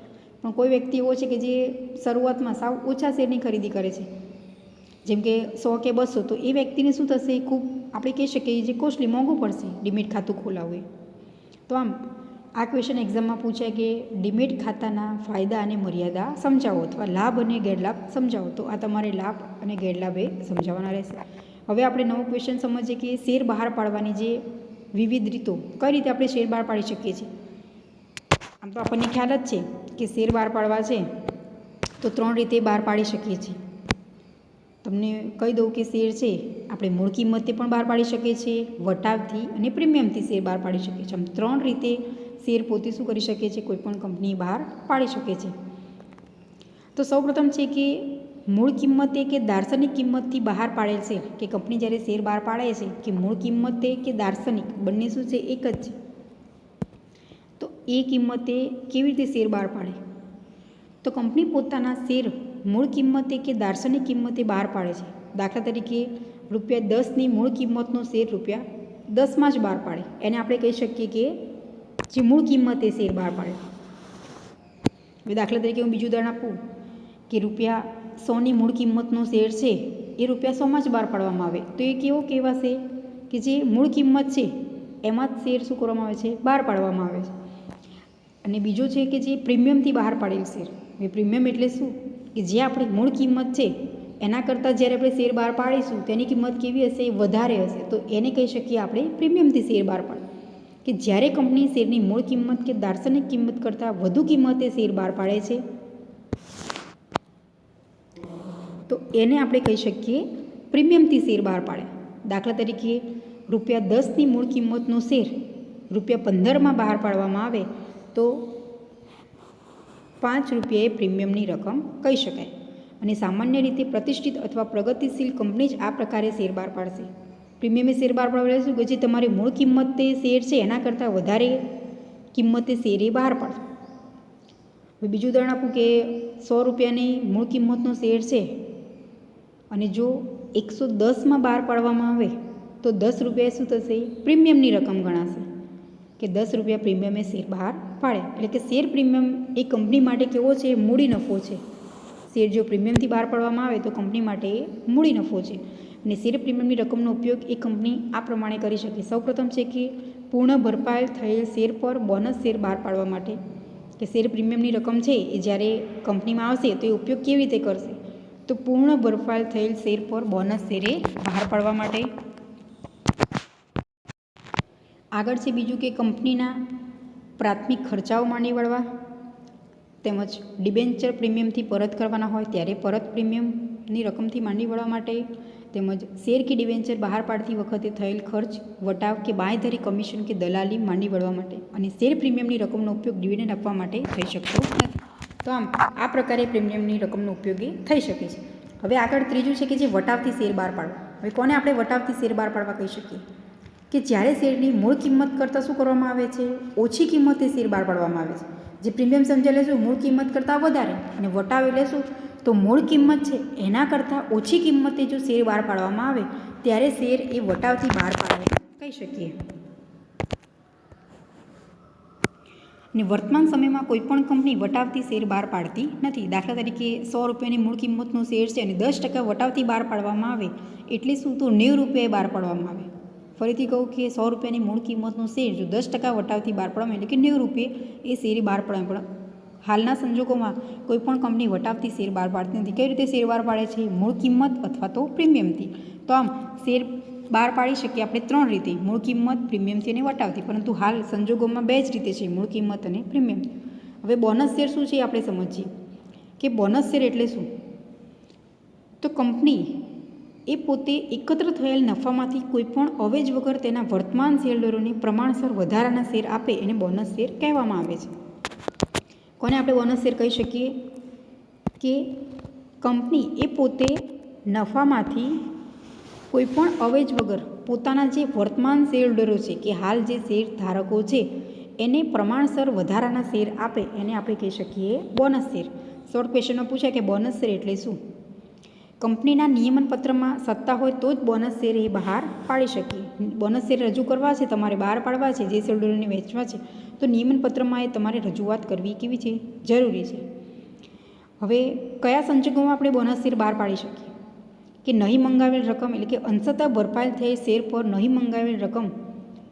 પણ કોઈ વ્યક્તિ એવો છે કે જે શરૂઆતમાં સાવ ઓછા શેરની ખરીદી કરે છે, જેમ કે 100 કે 200, તો એ વ્યક્તિને શું થશે, ખૂબ આપણે કહી શકીએ જે કોસ્ટલી, મોંઘું પડશે ડીમેટ ખાતું ખોલાવવું. તો આમ આ ક્વેશ્ચન એક્ઝામમાં પૂછાય કે ડીમેટ ખાતાના ફાયદા અને મર્યાદા સમજાવો અથવા લાભ અને ગેરલાભ સમજાવો. તો આ તમારે લાભ અને ગેરલાભ એ સમજાવવાના રહેશે. હવે આપણે નવો ક્વેશ્ચન સમજીએ કે શેર બહાર પાડવાની જે વિવિધ રીતો, કઈ રીતે આપણે શેર બહાર પાડી શકીએ છીએ. આમ તો આપણને ખ્યાલ જ છે કે શેર બહાર પાડવા છે તો 3 રીતે બહાર પાડી શકીએ છીએ. તમને કહી દઉં કે શેર છે આપણે મૂળ કિંમતે પણ બહાર પાડી શકીએ છીએ, વટાવથી અને પ્રીમિયમથી શેર બહાર પાડી શકીએ છીએ. આમ 3 રીતે શેર પોતે શું કરી શકીએ છીએ, કોઈ પણ કંપની બહાર પાડી શકે છે. તો સૌપ્રથમ છે કે મૂળ કિંમતે કે દાર્શનિક કિંમતથી બહાર પાડેલ શેર, કે કંપની જ્યારે શેર બહાર પાડે છે કે મૂળ કિંમતે કે દાર્શનિક, બંને શું છે, એક જ છે. તો એ કિંમતે કેવી રીતે શેર બહાર પાડે, તો કંપની પોતાના શેર મૂળ કિંમતે કે દાર્શનિક કિંમતે બહાર પાડે છે. દાખલા તરીકે ₹10ની મૂળ કિંમતનો શેર ₹10માં જ બહાર પાડે, એને આપણે કહી શકીએ કે જે મૂળ કિંમતે શેર બહાર પાડે. હવે દાખલા તરીકે હું બીજું ઉદાહરણ આપું કે ₹100ની મૂળ કિંમતનો શેર છે એ ₹100માં જ બહાર પાડવામાં આવે, તો એ કેવો કહેવાશે કે જે મૂળ કિંમત છે એમાં જ શેર શું કરવામાં આવે છે, બહાર પાડવામાં આવે છે. અને બીજો છે કે જે પ્રીમિયમથી બહાર પાડેલ શેર. હવે પ્રીમિયમ એટલે શું, કે જે આપણી મૂળ કિંમત છે એના કરતાં જ્યારે આપણે શેર બહાર પાડીશું તેની કિંમત કેવી હશે, વધારે હશે, તો એને કહી શકીએ આપણે પ્રીમિયમથી શેર બહાર પાડે. કે જ્યારે કંપની શેરની મૂળ કિંમત કે દાર્શનિક કિંમત કરતાં વધુ કિંમતે શેર બહાર પાડે છે તો એને આપણે કહી શકીએ પ્રીમિયમથી શેર બહાર પાડે. દાખલા તરીકે ₹10ની મૂળ કિંમતનો શેર ₹15માં બહાર પાડવામાં આવે તો ₹5 એ પ્રીમિયમની રકમ કહી શકાય. અને સામાન્ય રીતે પ્રતિષ્ઠિત અથવા પ્રગતિશીલ કંપની જ આ પ્રકારે શેર બહાર પાડશે. પ્રીમિયમે શેર બહાર પાડવા શું કે જે તમારી મૂળ કિંમતે શેર છે એના કરતાં વધારે કિંમતે શેર એ બહાર પાડશે. હવે બીજું ઉદાહરણ આપું કે ₹100ની મૂળ કિંમતનો શેર છે અને જો 110માં બહાર પાડવામાં આવે તો ₹10 શું થશે, પ્રીમિયમની રકમ ગણાશે. કે ₹10 પ્રીમિયમે શેર બહાર પાડે, એટલે કે શેર પ્રીમિયમ એ કંપની માટે કેવો છે, મૂડી નફો છે. શેર જો પ્રીમિયમથી બહાર પાડવામાં આવે તો કંપની માટે એ મૂડી નફો છે. અને શેર પ્રીમિયમની રકમનો ઉપયોગ એ કંપની આ પ્રમાણે કરી શકે. સૌપ્રથમ છે કે પૂર્ણ ભરપાઈ થયેલ શેર પર બોનસ શેર બહાર પાડવા માટે. કે શેર પ્રીમિયમની રકમ છે એ જ્યારે કંપનીમાં આવશે તો એ ઉપયોગ કેવી રીતે કરશે, તો પૂર્ણ ભરપાઈ થયેલ શેર પર બોનસ શેર એ બહાર પાડવા માટે. આગળ છે બીજું કે કંપનીના પ્રાથમિક ખર્ચાઓ માંડી વળવા, તેમજ ડિબેન્ચર પ્રીમિયમથી પરત કરવાના હોય ત્યારે પરત પ્રીમિયમની રકમથી માંડી વળવા માટે, તેમજ શેર કે ડિવેન્ચર બહાર પાડતી વખતે થયેલ ખર્ચ, વટાવ કે બાંયધરી કમિશન કે દલાલી માંડી વળવા માટે અને શેર પ્રીમિયમની રકમનો ઉપયોગ ડિવિડન્ડ આપવા માટે થઈ શકતો નથી. તો આમ આ પ્રકારે પ્રીમિયમની રકમનો ઉપયોગી થઈ શકે છે. હવે આગળ ત્રીજું છે કે જે વટાવથી શેર બહાર પાડવા. હવે કોને આપણે વટાવથી શેર બહાર પાડવા કહી શકીએ? કે જ્યારે શેરની મૂળ કિંમત કરતાં શું કરવામાં આવે છે? ઓછી કિંમતે શેર બહાર પાડવામાં આવે છે. જે પ્રીમિયમ સમજાય લેશું મૂળ કિંમત કરતાં વધારે, અને વટાવ લેશું તો મૂળ કિંમત છે એના કરતાં ઓછી કિંમતે જો શેર બહાર પાડવામાં આવે ત્યારે શેર એ વટાવથી બહાર પાડવા કહી શકીએ. અને વર્તમાન સમયમાં કોઈપણ કંપની વટાવથી શેર બહાર પાડતી નથી. દાખલા તરીકે 100 રૂપિયાની મૂળ કિંમતનો શેર છે અને 10% વટાવથી બહાર પાડવામાં આવે એટલે શું? તો 90 રૂપિયાએ બહાર પાડવામાં આવે. ફરીથી કહું કે 100 રૂપિયાની મૂળ કિંમતનો શેર જો 10% વટાવથી બહાર પાડવામાં એટલે કે 90 રૂપિયે એ શેર બહાર પાડવામાં. પણ હાલના સંજોગોમાં કોઈપણ કંપની વટાવથી શેર બહાર પાડતી નથી. કઈ રીતે શેર બહાર પાડે છે? મૂળ કિંમત અથવા તો પ્રીમિયમથી. તો આમ શેર બહાર પાડી શકીએ આપણે 3 રીતે: મૂળ કિંમત, પ્રીમિયમથી અને વટાવથી. પરંતુ હાલ સંજોગોમાં 2 જ રીતે છે, મૂળ કિંમત અને પ્રીમિયમ. હવે બોનસ શેર શું છે આપણે સમજીએ કે બોનસ શેર એટલે શું? તો કંપની એ પોતે એકત્ર થયેલ નફામાંથી કોઈપણ અવેજ વગર તેના વર્તમાન શેરહોલ્ડરોને પ્રમાણસર વધારાના શેર આપે એને બોનસ શેર કહેવામાં આવે છે. કોને આપણે બોનસ શેર કહી શકીએ? કે કંપની એ પોતે નફામાંથી કોઈપણ અવેજ વગર પોતાના જે વર્તમાન શેરહોલ્ડરો છે કે હાલ જે શેર ધારકો છે એને પ્રમાણસર વધારાના શેર આપે એને આપણે કહી શકીએ બોનસ શેર. શોર્ટ ક્વેશ્ચનમાં પૂછાય કે બોનસ શેર એટલે શું? કંપનીના નિયમનપત્રમાં સત્તા હોય તો જ બોનસ શેર એ બહાર પાડી શકીએ. બોનસ શેર રજૂ કરવા છે, તમારે બહાર પાડવા છે, જે શેરહોલ્ડરોને વેચવા છે, તો નિયમનપત્રમાં એ તમારે રજૂઆત કરવી કેવી છે? જરૂરી છે. હવે કયા સંજોગોમાં આપણે બોનસ શેર બહાર પાડી શકીએ? કે નહીં મંગાવેલ રકમ એટલે કે અંશતઃ ભરપાઈ થયેલ શેર પર નહીં મંગાવેલ રકમ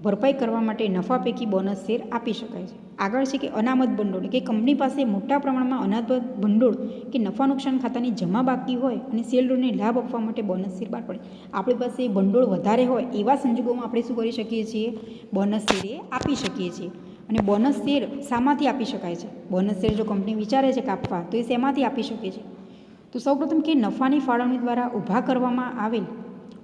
ભરપાઈ કરવા માટે નફા પૈકી બોનસ શેર આપી શકાય છે. આગળ છે કે અનામત ભંડોળ, કે કંપની પાસે મોટા પ્રમાણમાં અનામત ભંડોળ કે નફા નુકસાન ખાતાની જમા બાકી હોય અને શેરહોલ્ડરને લાભ આપવા માટે બોનસ શેર બહાર પડે. આપણી પાસે ભંડોળ વધારે હોય એવા સંજોગોમાં આપણે શું કરી શકીએ છીએ? બોનસ શેર એ આપી શકીએ છીએ. અને બોનસ શેર શામાંથી આપી શકાય છે? બોનસ શેર જો કંપની વિચારે છે કે આપવા, તો એ શેમાંથી આપી શકે છે? તો સૌપ્રથમ કે નફાની ફાળવણી દ્વારા ઊભા કરવામાં આવેલ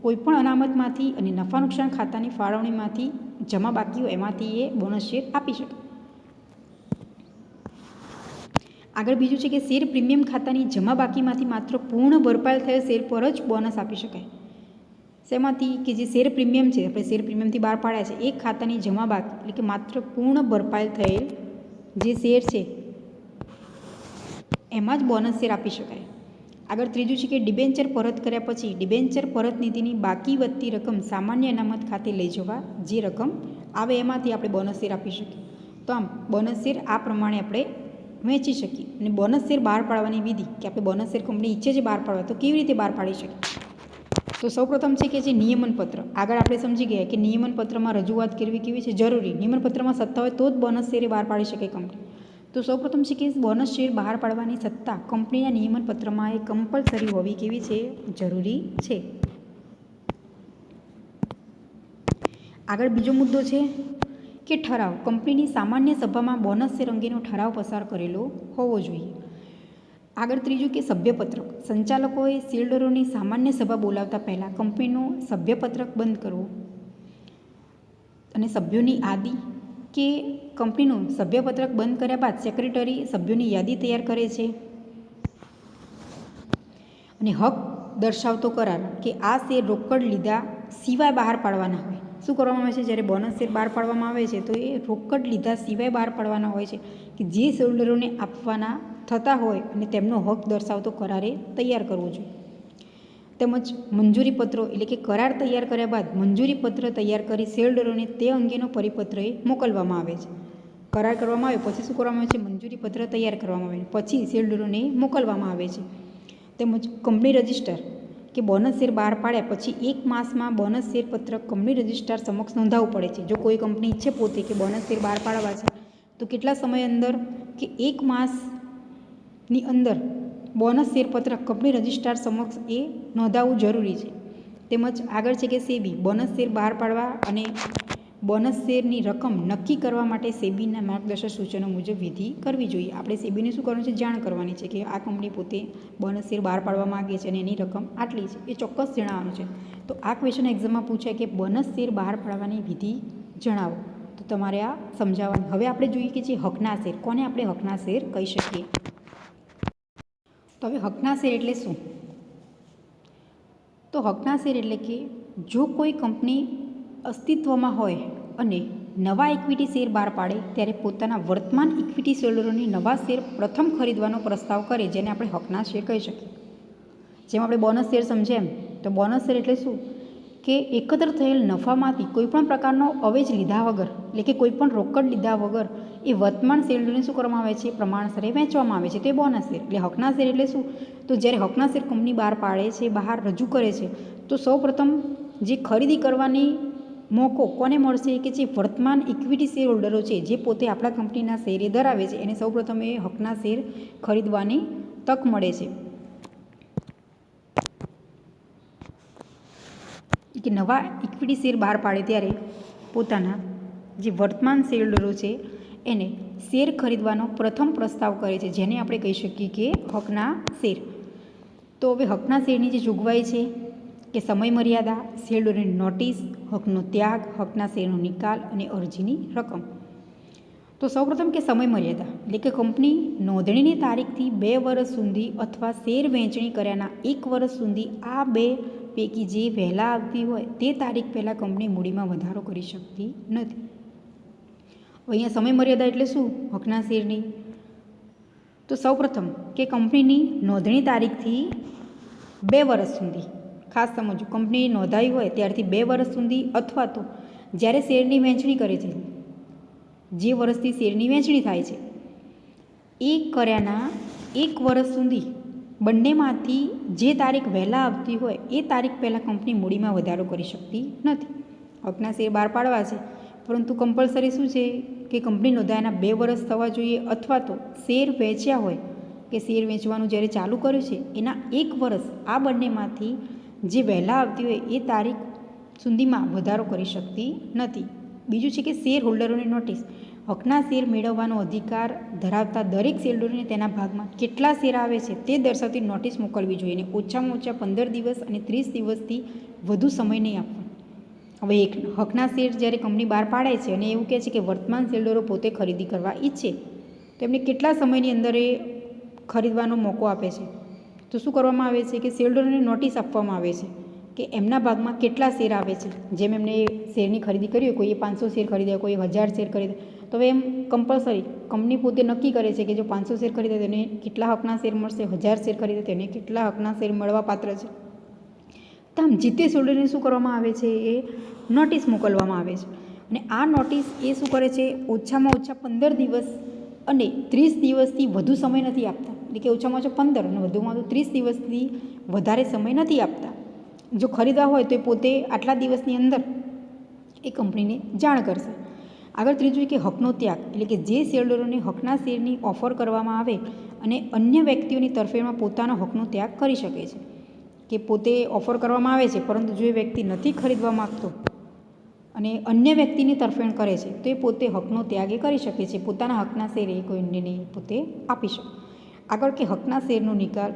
કોઈપણ અનામતમાંથી અને નફા નુકસાન ખાતાની ફાળવણીમાંથી જમા બાકી હોય એમાંથી એ બોનસ શેર આપી શકે. આગળ બીજું છે કે શેર પ્રીમિયમ ખાતાની જમા બાકીમાંથી માત્ર પૂર્ણ ભરપાઈ થયેલ શેર પર જ બોનસ આપી શકાય. શેમાંથી? કે જે શેર પ્રીમિયમ છે, આપણે શેર પ્રીમિયમથી બહાર પાડ્યા છે એ ખાતાની જમા બાકી એટલે કે માત્ર પૂર્ણ ભરપાઈ થયેલ જે શેર છે એમાં જ બોનસ શેર આપી શકાય. આગળ ત્રીજું છે કે ડિબેન્ચર પરત કર્યા પછી ડિબેન્ચર પરત નીતિની બાકી વધતી રકમ સામાન્ય અનામત ખાતે લઈ જવા જે રકમ આવે એમાંથી આપણે બોનસ શેર આપી શકીએ. તો આમ બોનસ શેર આ પ્રમાણે આપણે વહેંચી શકીએ. અને બોનસ શેર બહાર પાડવાની વિધિ, કે આપણે બોનસ શેર કંપની ઈચ્છે છે બહાર પાડવા, તો કેવી રીતે બહાર પાડી શકીએ? તો સૌપ્રથમ છે કે જે નિયમનપત્ર, આગળ આપણે સમજી ગયા કે નિયમનપત્રમાં રજૂઆત કરવી કેવી છે? જરૂરી. નિયમનપત્રમાં સત્તા હોય તો જ બોનસ શેર બહાર પાડી શકે કંપની. તો સૌપ્રથમ છે કે બોનસ શેર બહાર પાડવાની સત્તા કંપનીના નિયમનપત્રમાં એ કમ્પલસરી હોવી કેવી છે? જરૂરી છે. આગળ બીજો મુદ્દો છે કે ઠરાવ. કંપનીની સામાન્ય સભામાં બોનસ શેર અંગેનો ઠરાવ પસાર કરેલો હોવો જોઈએ. આગળ ત્રીજું કે સભ્યપત્રક. સંચાલકોએ શેરહોલ્ડરોની સામાન્ય સભા બોલાવતા પહેલાં કંપનીનો સભ્યપત્રક બંધ કરવો અને સભ્યોની યાદી કે કંપનીનું સભ્યપત્રક બંધ કર્યા બાદ સેક્રેટરી સભ્યોની યાદી તૈયાર કરે છે. અને હક દર્શાવતો કરાર, કે આ શેર રોકડ લીધા સિવાય બહાર પાડવાના હોય. શું કરવામાં આવે છે? જ્યારે બોનસ શેર બહાર પાડવામાં આવે છે તો એ રોકડ લીધા સિવાય બહાર પાડવાના હોય છે, કે જે શેરહોલ્ડરોને આપવાના થતા હોય અને તેમનો હક દર્શાવતો કરાર એ તૈયાર કરવો જોઈએ. તેમજ મંજૂરી પત્રો એટલે કે કરાર તૈયાર કર્યા બાદ મંજૂરી પત્ર તૈયાર કરી શેરહોલ્ડરોને તે અંગેનો પરિપત્ર એ મોકલવામાં આવે છે. કરાર કરવામાં આવે પછી શું કરવામાં આવે છે? મંજૂરી પત્ર તૈયાર કરવામાં આવે પછી શેરહોલ્ડરોને મોકલવામાં આવે છે. તેમજ કંપની રજિસ્ટર, કે બોનસ શેર બહાર પાડ્યા પછી 1 માસમાં બોનસ શેર પત્રક કંપની રજિસ્ટ્રાર સમક્ષ નોંધાવવું પડે છે. જો કોઈ કંપની ઈચ્છે પોતે કે બોનસ શેર બહાર પાડવા છે તો કેટલા સમય અંદર? કે 1 માસની અંદર બોનસ શેર પત્રક કંપની રજિસ્ટ્રાર સમક્ષ એ નોંધાવવું જરૂરી છે. તેમજ આગળ છે કે સેબી, બોનસ શેર બહાર પાડવા અને બોનસ શેરની રકમ નક્કી કરવા માટે સેબીના માર્ગદર્શક સૂચનો મુજબ વિધિ કરવી જોઈએ. આપણે સેબીને શું કરવાનું છે? જાણ કરવાની છે કે આ કંપની પોતે બોનસ શેર બહાર પાડવા માગે છે અને એની રકમ આટલી છે, એ ચોક્કસ જણાવવાનું છે. તો આ ક્વેશ્ચન એક્ઝામમાં પૂછાય કે બોનસ શેર બહાર પાડવાની વિધિ જણાવો, તો તમારે આ સમજાવવાનું. હવે આપણે જોઈએ કે જે હકના શેર, કોને આપણે હકના શેર કહી શકીએ? તો હવે હકના શેર એટલે શું? તો હકના શેર એટલે કે જો કોઈ કંપની અસ્તિત્વમાં હોય અને નવા ઇક્વિટી શેર બહાર પાડે ત્યારે પોતાના વર્તમાન ઇક્વિટી શેરહોલ્ડરોને નવા શેર પ્રથમ ખરીદવાનો પ્રસ્તાવ કરે, જેને આપણે હકના શેર કહી શકીએ. જેમ આપણે બોનસ શેર સમજે એમ, તો બોનસ શેર એટલે શું? કે એકત્ર થયેલ નફામાંથી કોઈપણ પ્રકારનો અવેજ લીધા વગર, એટલે કે કોઈપણ રોકડ લીધા વગર એ વર્તમાન શેરહોલ્ડરને શું કરવામાં આવે છે? પ્રમાણસરે વહેંચવામાં આવે છે. તો એ બોનસ શેર. એટલે હકના શેર એટલે શું? તો જ્યારે હકના શેર કંપની બહાર પાડે છે, બહાર રજૂ કરે છે, તો સૌપ્રથમ જે ખરીદી કરવાની મોકો કોને મળશે? કે જે વર્તમાન ઇક્વિટી શેર હોલ્ડરો છે, જે પોતે આપણા કંપનીના શેરે ધરાવે છે, એને સૌપ્રથમ એ હકના શેર ખરીદવાની તક મળે છે. કે નવા ઇક્વિટી શેર બહાર પાડે ત્યારે પોતાના જે વર્તમાન શેર હોલ્ડરો છે એને શેર ખરીદવાનો પ્રથમ પ્રસ્તાવ કરે છે, જેને આપણે કહી શકીએ કે હકના શેર. તો હવે હકના શેરની જે જોગવાઈ છે કે સમય મર્યાદા, શેર હોલ્ડરની નોટિસ, હકનો ત્યાગ, હકના શેરનો નિકાલ અને અરજીની રકમ. તો સૌપ્રથમ કે સમય મર્યાદા, એટલે કે કંપની નોંધણીની તારીખથી 2 વર્ષ સુધી અથવા શેર વહેંચણી કર્યાના 1 વર્ષ સુધી આ 2 પૈકી જે વહેલા આવતી હોય તે તારીખ પહેલાં કંપની મૂડીમાં વધારો કરી શકતી નથી. અહીંયા સમય મર્યાદા એટલે શું હકના શેરની? તો સૌપ્રથમ કે કંપનીની નોંધણી તારીખથી 2 વર્ષ સુધી, ખાસ સમજો, કંપની નોંધાઈ હોય ત્યારથી 2 વર્ષ સુધી, અથવા તો જ્યારે શેરની વહેંચણી કરે છે, જે વર્ષથી શેરની વહેંચણી થાય છે એ કર્યાના 1 વર્ષ સુધી બંનેમાંથી જે તારીખ વહેલા આવતી હોય એ તારીખ પહેલાં કંપની મૂડીમાં વધારો કરી શકતી નથી. હકના શેર બહાર પાડવા છે, પરંતુ કમ્પલસરી શું છે કે કંપની નોંધાયાના 2 વર્ષ થવા જોઈએ, અથવા તો શેર વેચ્યા હોય કે શેર વેચવાનું જ્યારે ચાલુ કર્યું છે એના 1 વર્ષ, આ બંનેમાંથી જે વહેલા આવતી હોય એ તારીખ સુધીમાં વધારો કરી શકતી નથી. બીજું છે કે શેર હોલ્ડરોની નોટિસ. હકના શેર મેળવવાનો અધિકાર ધરાવતા દરેક શેર હોલ્ડરને તેના ભાગમાં કેટલા શેર આવે છે તે દર્શાવતી નોટિસ મોકલવી જોઈએ, અને ઓછામાં ઓછા 15 દિવસ અને 30 દિવસથી વધુ સમય નહીં આપવો. હવે એક હકના શેર જ્યારે કંપની બહાર પાડે છે અને એવું કહે છે કે વર્તમાન શેર હોલ્ડરો પોતે ખરીદી કરવા ઈચ્છે, તો એમને કેટલા સમયની અંદર એ ખરીદવાનો મોકો આપે છે? તો શું કરવામાં આવે છે કે શેર હોલ્ડરોને નોટિસ આપવામાં આવે છે કે એમના ભાગમાં કેટલા શેર આવે છે. જેમ એમને શેરની ખરીદી કરી હોય, કોઈએ 500 શેર ખરીદ્યા, કોઈ 1000 શેર ખરીદે, તો હવે એમ કમ્પલસરી કંપની પોતે નક્કી કરે છે કે જો 500 શેર ખરીદે તેને કેટલા હકના શેર મળશે, 1000 શેર ખરીદે તેને કેટલા હકના શેર મળવા પાત્ર છે. તો આમ જીતે હોલ્ડરને શું કરવામાં આવે છે? એ નોટિસ મોકલવામાં આવે છે. અને આ નોટિસ એ શું કરે છે? ઓછામાં ઓછા 15 દિવસ અને 30 દિવસથી વધુ સમય નથી આપતા. એટલે કે ઓછામાં ઓછા 15 અને વધુમાં વધુ 30 દિવસથી વધારે સમય નથી આપતા. જો ખરીદવા હોય તો એ પોતે આટલા દિવસની અંદર એ કંપનીને જાણ કરશે. આગળ ત્રીજું કે હકનો ત્યાગ, એટલે કે જે શેરહોલ્ડરોને હકના શેરની ઓફર કરવામાં આવે અને અન્ય વ્યક્તિઓની તરફેણમાં પોતાનો હકનો ત્યાગ કરી શકે છે. કે પોતે ઓફર કરવામાં આવે છે, પરંતુ જો એ વ્યક્તિ નથી ખરીદવા માગતો અને અન્ય વ્યક્તિની તરફેણ કરે છે, તો એ પોતે હકનો ત્યાગ એ કરી શકે છે. પોતાના હકના શેર એ કોઈ અન્યને પોતે આપી શકે. આગળ કે હકના શેરનો નિકાલ.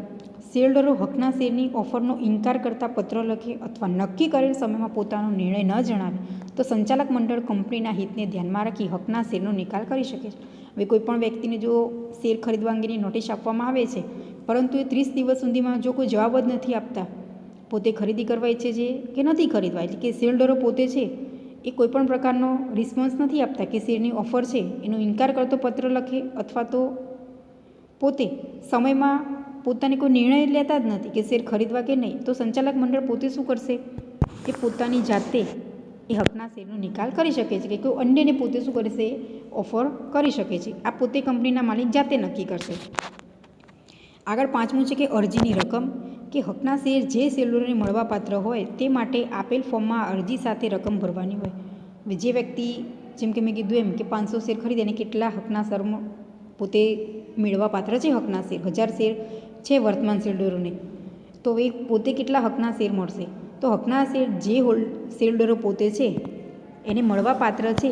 શેરહોલ્ડરો હકના શેરની ઓફરનો ઇનકાર કરતા પત્ર લખે અથવા નક્કી કરેલ સમયમાં પોતાનો નિર્ણય ન જણાવે તો સંચાલક મંડળ કંપનીના હિતને ધ્યાનમાં રાખી હકના શેરનો નિકાલ કરી શકે છે. હવે કોઈપણ વ્યક્તિને જો શેર ખરીદવા અંગેની નોટિસ આપવામાં આવે છે, પરંતુ એ 30 દિવસ સુધીમાં જો કોઈ જવાબ જ નથી આપતા, પોતે ખરીદી કરવા ઈચ્છે છે કે નથી ખરીદવા, એટલે કે શેરહોલ્ડરો પોતે છે એ કોઈપણ પ્રકારનો રિસ્પોન્સ નથી આપતા કે શેરની ઓફર છે એનો ઇનકાર કરતો પત્ર લખે, અથવા તો પોતે સમયમાં પોતાની કોઈ નિર્ણય લેતા જ નથી કે શેર ખરીદવા કે નહીં, તો સંચાલક મંડળ પોતે શું કરશે કે પોતાની જાતે એ હકના શેરનો નિકાલ કરી શકે છે, કે કોઈ અન્યને પોતે શું કરશે? ઓફર કરી શકે છે. આ પોતે કંપનીના માલિક જાતે નક્કી કરશે. આગળ પાંચમું છે કે અરજીની રકમ. કે હકના શેર જે શેરહોલ્ડરને મળવાપાત્ર હોય તે માટે આપેલ ફોર્મમાં અરજી સાથે રકમ ભરવાની હોય. હવે જે વ્યક્તિ, જેમ કે મેં કીધું એમ કે 500 શેર ખરીદે અને કેટલા હકના શેર પોતે મેળવાપાત્ર છે, હકના શેર 1000 શેર છે વર્તમાન શેરહોલ્ડરોને, તો એ પોતે કેટલા હકના શેર મળશે? તો હકના શેર જે શેરહોલ્ડરો પોતે છે એને મળવાપાત્ર છે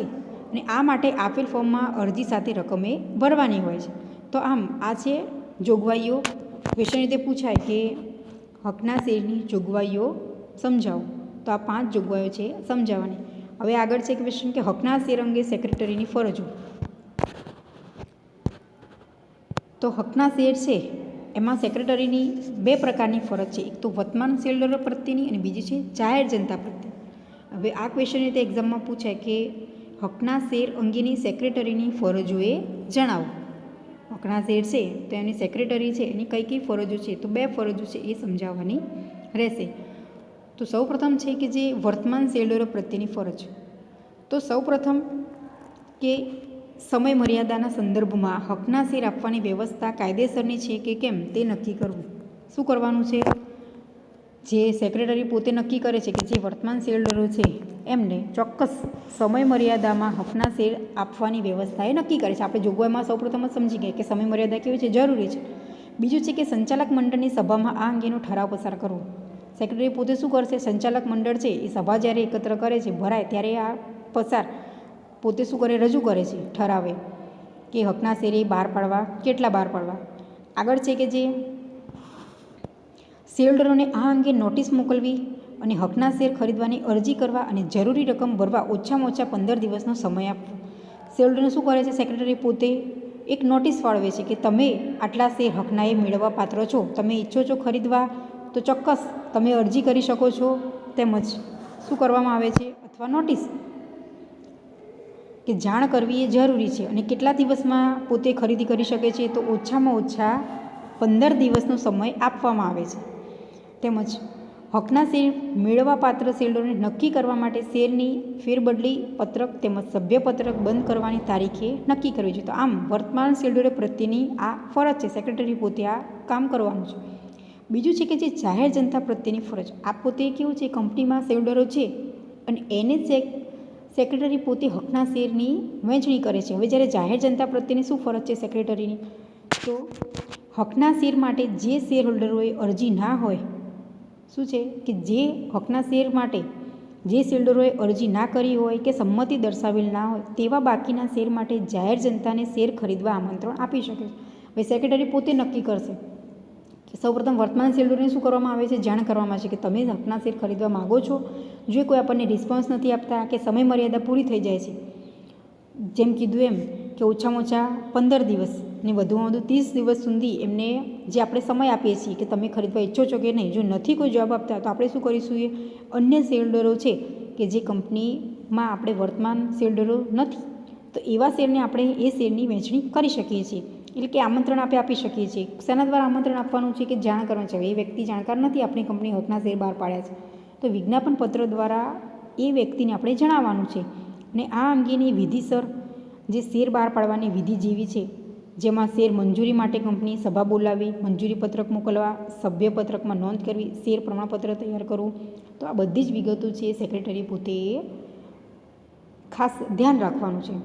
અને આ માટે આપેલ ફોર્મમાં અરજી સાથે રકમે ભરવાની હોય છે. તો આમ આ છે જોગવાઈઓ. ક્વેશ્ચન રીતે પૂછાય કે હકના શેરની જોગવાઈઓ સમજાવો. તો આ 5 જોગવાઈઓ છે સમજાવવાની. હવે આગળ છે ક્વેશ્ચન કે હકના શેર અંગે સેક્રેટરીની ફરજો. તો હકના શેર છે એમાં સેક્રેટરીની 2 પ્રકારની ફરજ છે. એક તો વર્તમાન શેરહોલ્ડરો પ્રત્યેની અને બીજી છે જાહેર જનતા પ્રત્યે. હવે આ ક્વેશ્ચન રીતે એક્ઝામમાં પૂછાય કે હકના શેર અંગેની સેક્રેટરીની ફરજોએ જણાવો. હકના શેર છે તો એની સેક્રેટરી છે એની કઈ કઈ ફરજો છે, તો 2 ફરજો છે એ સમજાવવાની રહેશે. તો સૌપ્રથમ છે કે જે વર્તમાન શેરહોલ્ડરો પ્રત્યેની ફરજ. તો સૌપ્રથમ કે સમય મર્યાદાના સંદર્ભમાં હકના શેર આપવાની વ્યવસ્થા કાયદેસરની છે કે કેમ તે નક્કી કરવું. શું કરવાનું છે? જે સેક્રેટરી પોતે નક્કી કરે છે કે જે વર્તમાન શેરહોલ્ડરો છે એમને ચોક્કસ સમય મર્યાદામાં હકના શેર આપવાની વ્યવસ્થા એ નક્કી કરે છે. આપણે જોગવાઈમાં સૌપ્રથમ જ સમજી ગયા કે સમય મર્યાદા કેવી છે, જરૂરી છે. બીજું છે કે સંચાલક મંડળની સભામાં આ અંગેનો ઠરાવ પસાર કરવો. સેક્રેટરી પોતે શું કરશે? સંચાલક મંડળ છે એ સભા જ્યારે એકત્ર કરે છે, ભરાય ત્યારે આ પસાર પોતે શું કરે? રજૂ કરે છે ઠરાવે કે હકના શેર એ બહાર પાડવા, કેટલા બહાર પાડવા. આગળ છે કે જે શેરહોલ્ડરોને આ અંગે નોટિસ મોકલવી અને હકના શેર ખરીદવાની અરજી કરવા અને જરૂરી રકમ ભરવા ઓછામાં ઓછા 15 દિવસનો સમય આપવો. શેરહોલ્ડરને શું કરે છે? સેક્રેટરી પોતે એક નોટિસ ફાળવે છે કે તમે આટલા શેર હકના એ મેળવવા પાત્ર છો, તમે ઈચ્છો છો ખરીદવા તો ચોક્કસ તમે અરજી કરી શકો છો. તેમજ શું કરવામાં આવે છે? અથવા નોટિસ કે જાણ કરવી એ જરૂરી છે અને કેટલા દિવસમાં પોતે ખરીદી કરી શકે છે, તો ઓછામાં ઓછા 15 દિવસનો સમય આપવામાં આવે છે. તેમજ હકના શેર મેળવવા પાત્ર શેરહોલ્ડરોને નક્કી કરવા માટે શેરની ફેરબદલી પત્રક તેમજ સભ્યપત્રક બંધ કરવાની તારીખે નક્કી કરવી જોઈએ. તો આમ વર્તમાન શેરહોલ્ડરો પ્રત્યેની આ ફરજ છે, સેક્રેટરી પોતે આ કામ કરવાનું છે. બીજું છે કે જે જાહેર જનતા પ્રત્યેની ફરજ. આ પોતે કેવું છે? કંપનીમાં શેરહોલ્ડરો છે અને એને સેક્રેટરી પોતે હકના શેરની વહેંચણી કરે છે. હવે જ્યારે જાહેર જનતા પ્રત્યેની શું ફરજ છે સેક્રેટરીની? તો હકના શેર માટે જે શેરહોલ્ડરોએ અરજી ના હોય, શું છે કે જે હકના શેર માટે જે શેરહોલ્ડરોએ અરજી ના કરી હોય કે સંમતિ દર્શાવેલ ના હોય તેવા બાકીના શેર માટે જાહેર જનતાને શેર ખરીદવા આમંત્રણ આપી શકે છે. હવે સેક્રેટરી પોતે નક્કી કરશે કે સૌપ્રથમ વર્તમાન શેરહોલ્ડરોને શું કરવામાં આવે છે? જાણ કરવામાં આવે છે કે તમે હકના શેર ખરીદવા માગો છો. જો કોઈ આપણને રિસ્પોન્સ નથી આપતા કે સમય મર્યાદા પૂરી થઈ જાય છે, જેમ કીધું એમ કે ઓછામાં ઓછા 15 દિવસ ને વધુમાં વધુ 30 દિવસ સુધી એમને જે આપણે સમય આપીએ છીએ કે તમે ખરીદવા ઈચ્છો છો કે નહીં, જો નથી કોઈ જવાબ આપતા તો આપણે શું કરીશું? એ અન્ય શેરહોલ્ડરો છે કે જે કંપનીમાં આપણે વર્તમાન શેરહોલ્ડરો નથી, તો એવા શેરને આપણે એ શેરની વહેંચણી કરી શકીએ છીએ. એટલે કે આમંત્રણ આપણે આપી શકીએ છીએ. શેના દ્વારા આમંત્રણ આપવાનું છે? કે જાણ કરવાનું છે. એ વ્યક્તિ જાણકાર નથી આપણી કંપની હકના શેર બહાર પાડ્યા છે, તો વિજ્ઞાપન પત્ર દ્વારા એ વ્યક્તિને આપણે જણાવવાનું છે. અને આ અંગેની વિધિસર જે શેર બહાર પાડવાની વિધિ જેવી છે, જેમાં શેર મંજૂરી માટે કંપની સભા બોલાવી, મંજૂરી પત્રક મોકલવા, સભ્યપત્રકમાં નોંધ કરવી, શેર પ્રમાણપત્ર તૈયાર કરવું, તો આ બધી જ વિગતો છે સેક્રેટરી પોતે ખાસ ધ્યાન રાખવાનું છે.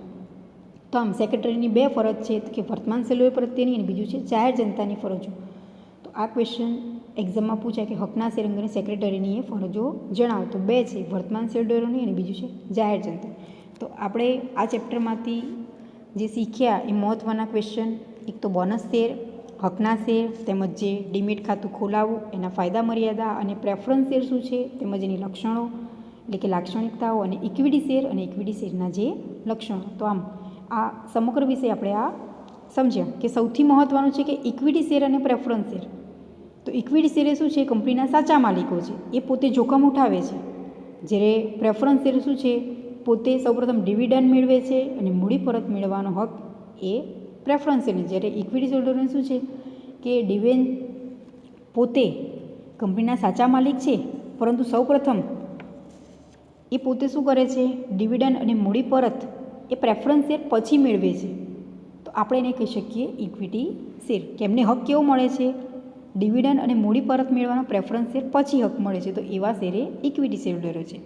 તો આમ સેક્રેટરીની 2 ફરજ છે કે વર્તમાન શેરહોલ્ડરો પ્રત્યેની અને બીજું છે જાહેર જનતાની ફરજો. તો આ ક્વેશ્ચન એક્ઝામમાં પૂછાય કે હકના શેર અંગેની સેક્રેટરીની એ ફરજો જણાવો. તો 2 છે, વર્તમાન શેરહોલ્ડરોની અને બીજું છે જાહેર જનતા. તો આપણે આ ચેપ્ટરમાંથી જે શીખ્યા એ મહત્ત્વના ક્વેશ્ચન, એક તો બોનસ શેર, હકના શેર, તેમજ જે ડીમેટ ખાતું ખોલાવવું, એના ફાયદા મર્યાદા અને પ્રેફરન્સ શેર શું છે, તેમજ એની લક્ષણો એટલે કે લાક્ષણિકતાઓ, અને ઇક્વિટી શેર અને ઇક્વિટી શેરના જે લક્ષણો. તો આમ આ સમગ્ર વિષય આપણે આ સમજ્યા કે સૌથી મહત્ત્વનું છે કે ઇક્વિટી શેર અને પ્રેફરન્સ શેર. તો ઇક્વિટી શેર એ શું છે? કંપનીના સાચા માલિકો છે, એ પોતે જોખમ ઉઠાવે છે. જ્યારે પ્રેફરન્સ શેર શું છે? પોતે સૌપ્રથમ ડિવિડન્ડ મેળવે છે અને મૂડી પરત મેળવવાનો હક એ પ્રેફરન્સ શેરને. જ્યારે ઇક્વિટી શેરહોલ્ડરને શું છે કે ડિવિડન્ડ પોતે કંપનીના સાચા માલિક છે, પરંતુ સૌપ્રથમ એ પોતે શું કરે છે? ડિવિડન્ડ અને મૂડી પરત એ પ્રેફરન્સ શેર પછી મેળવે છે. તો આપણે એને કહી શકીએ ઇક્વિટી શેર. કે એમને હક કેવો મળે છે? ડિવિડન્ડ અને મૂડી પરત મેળવવાનો પ્રેફરન્સ શેર પછી હક મળે છે. તો એવા શેર એ ઇક્વિટી શેરહોલ્ડરો છે.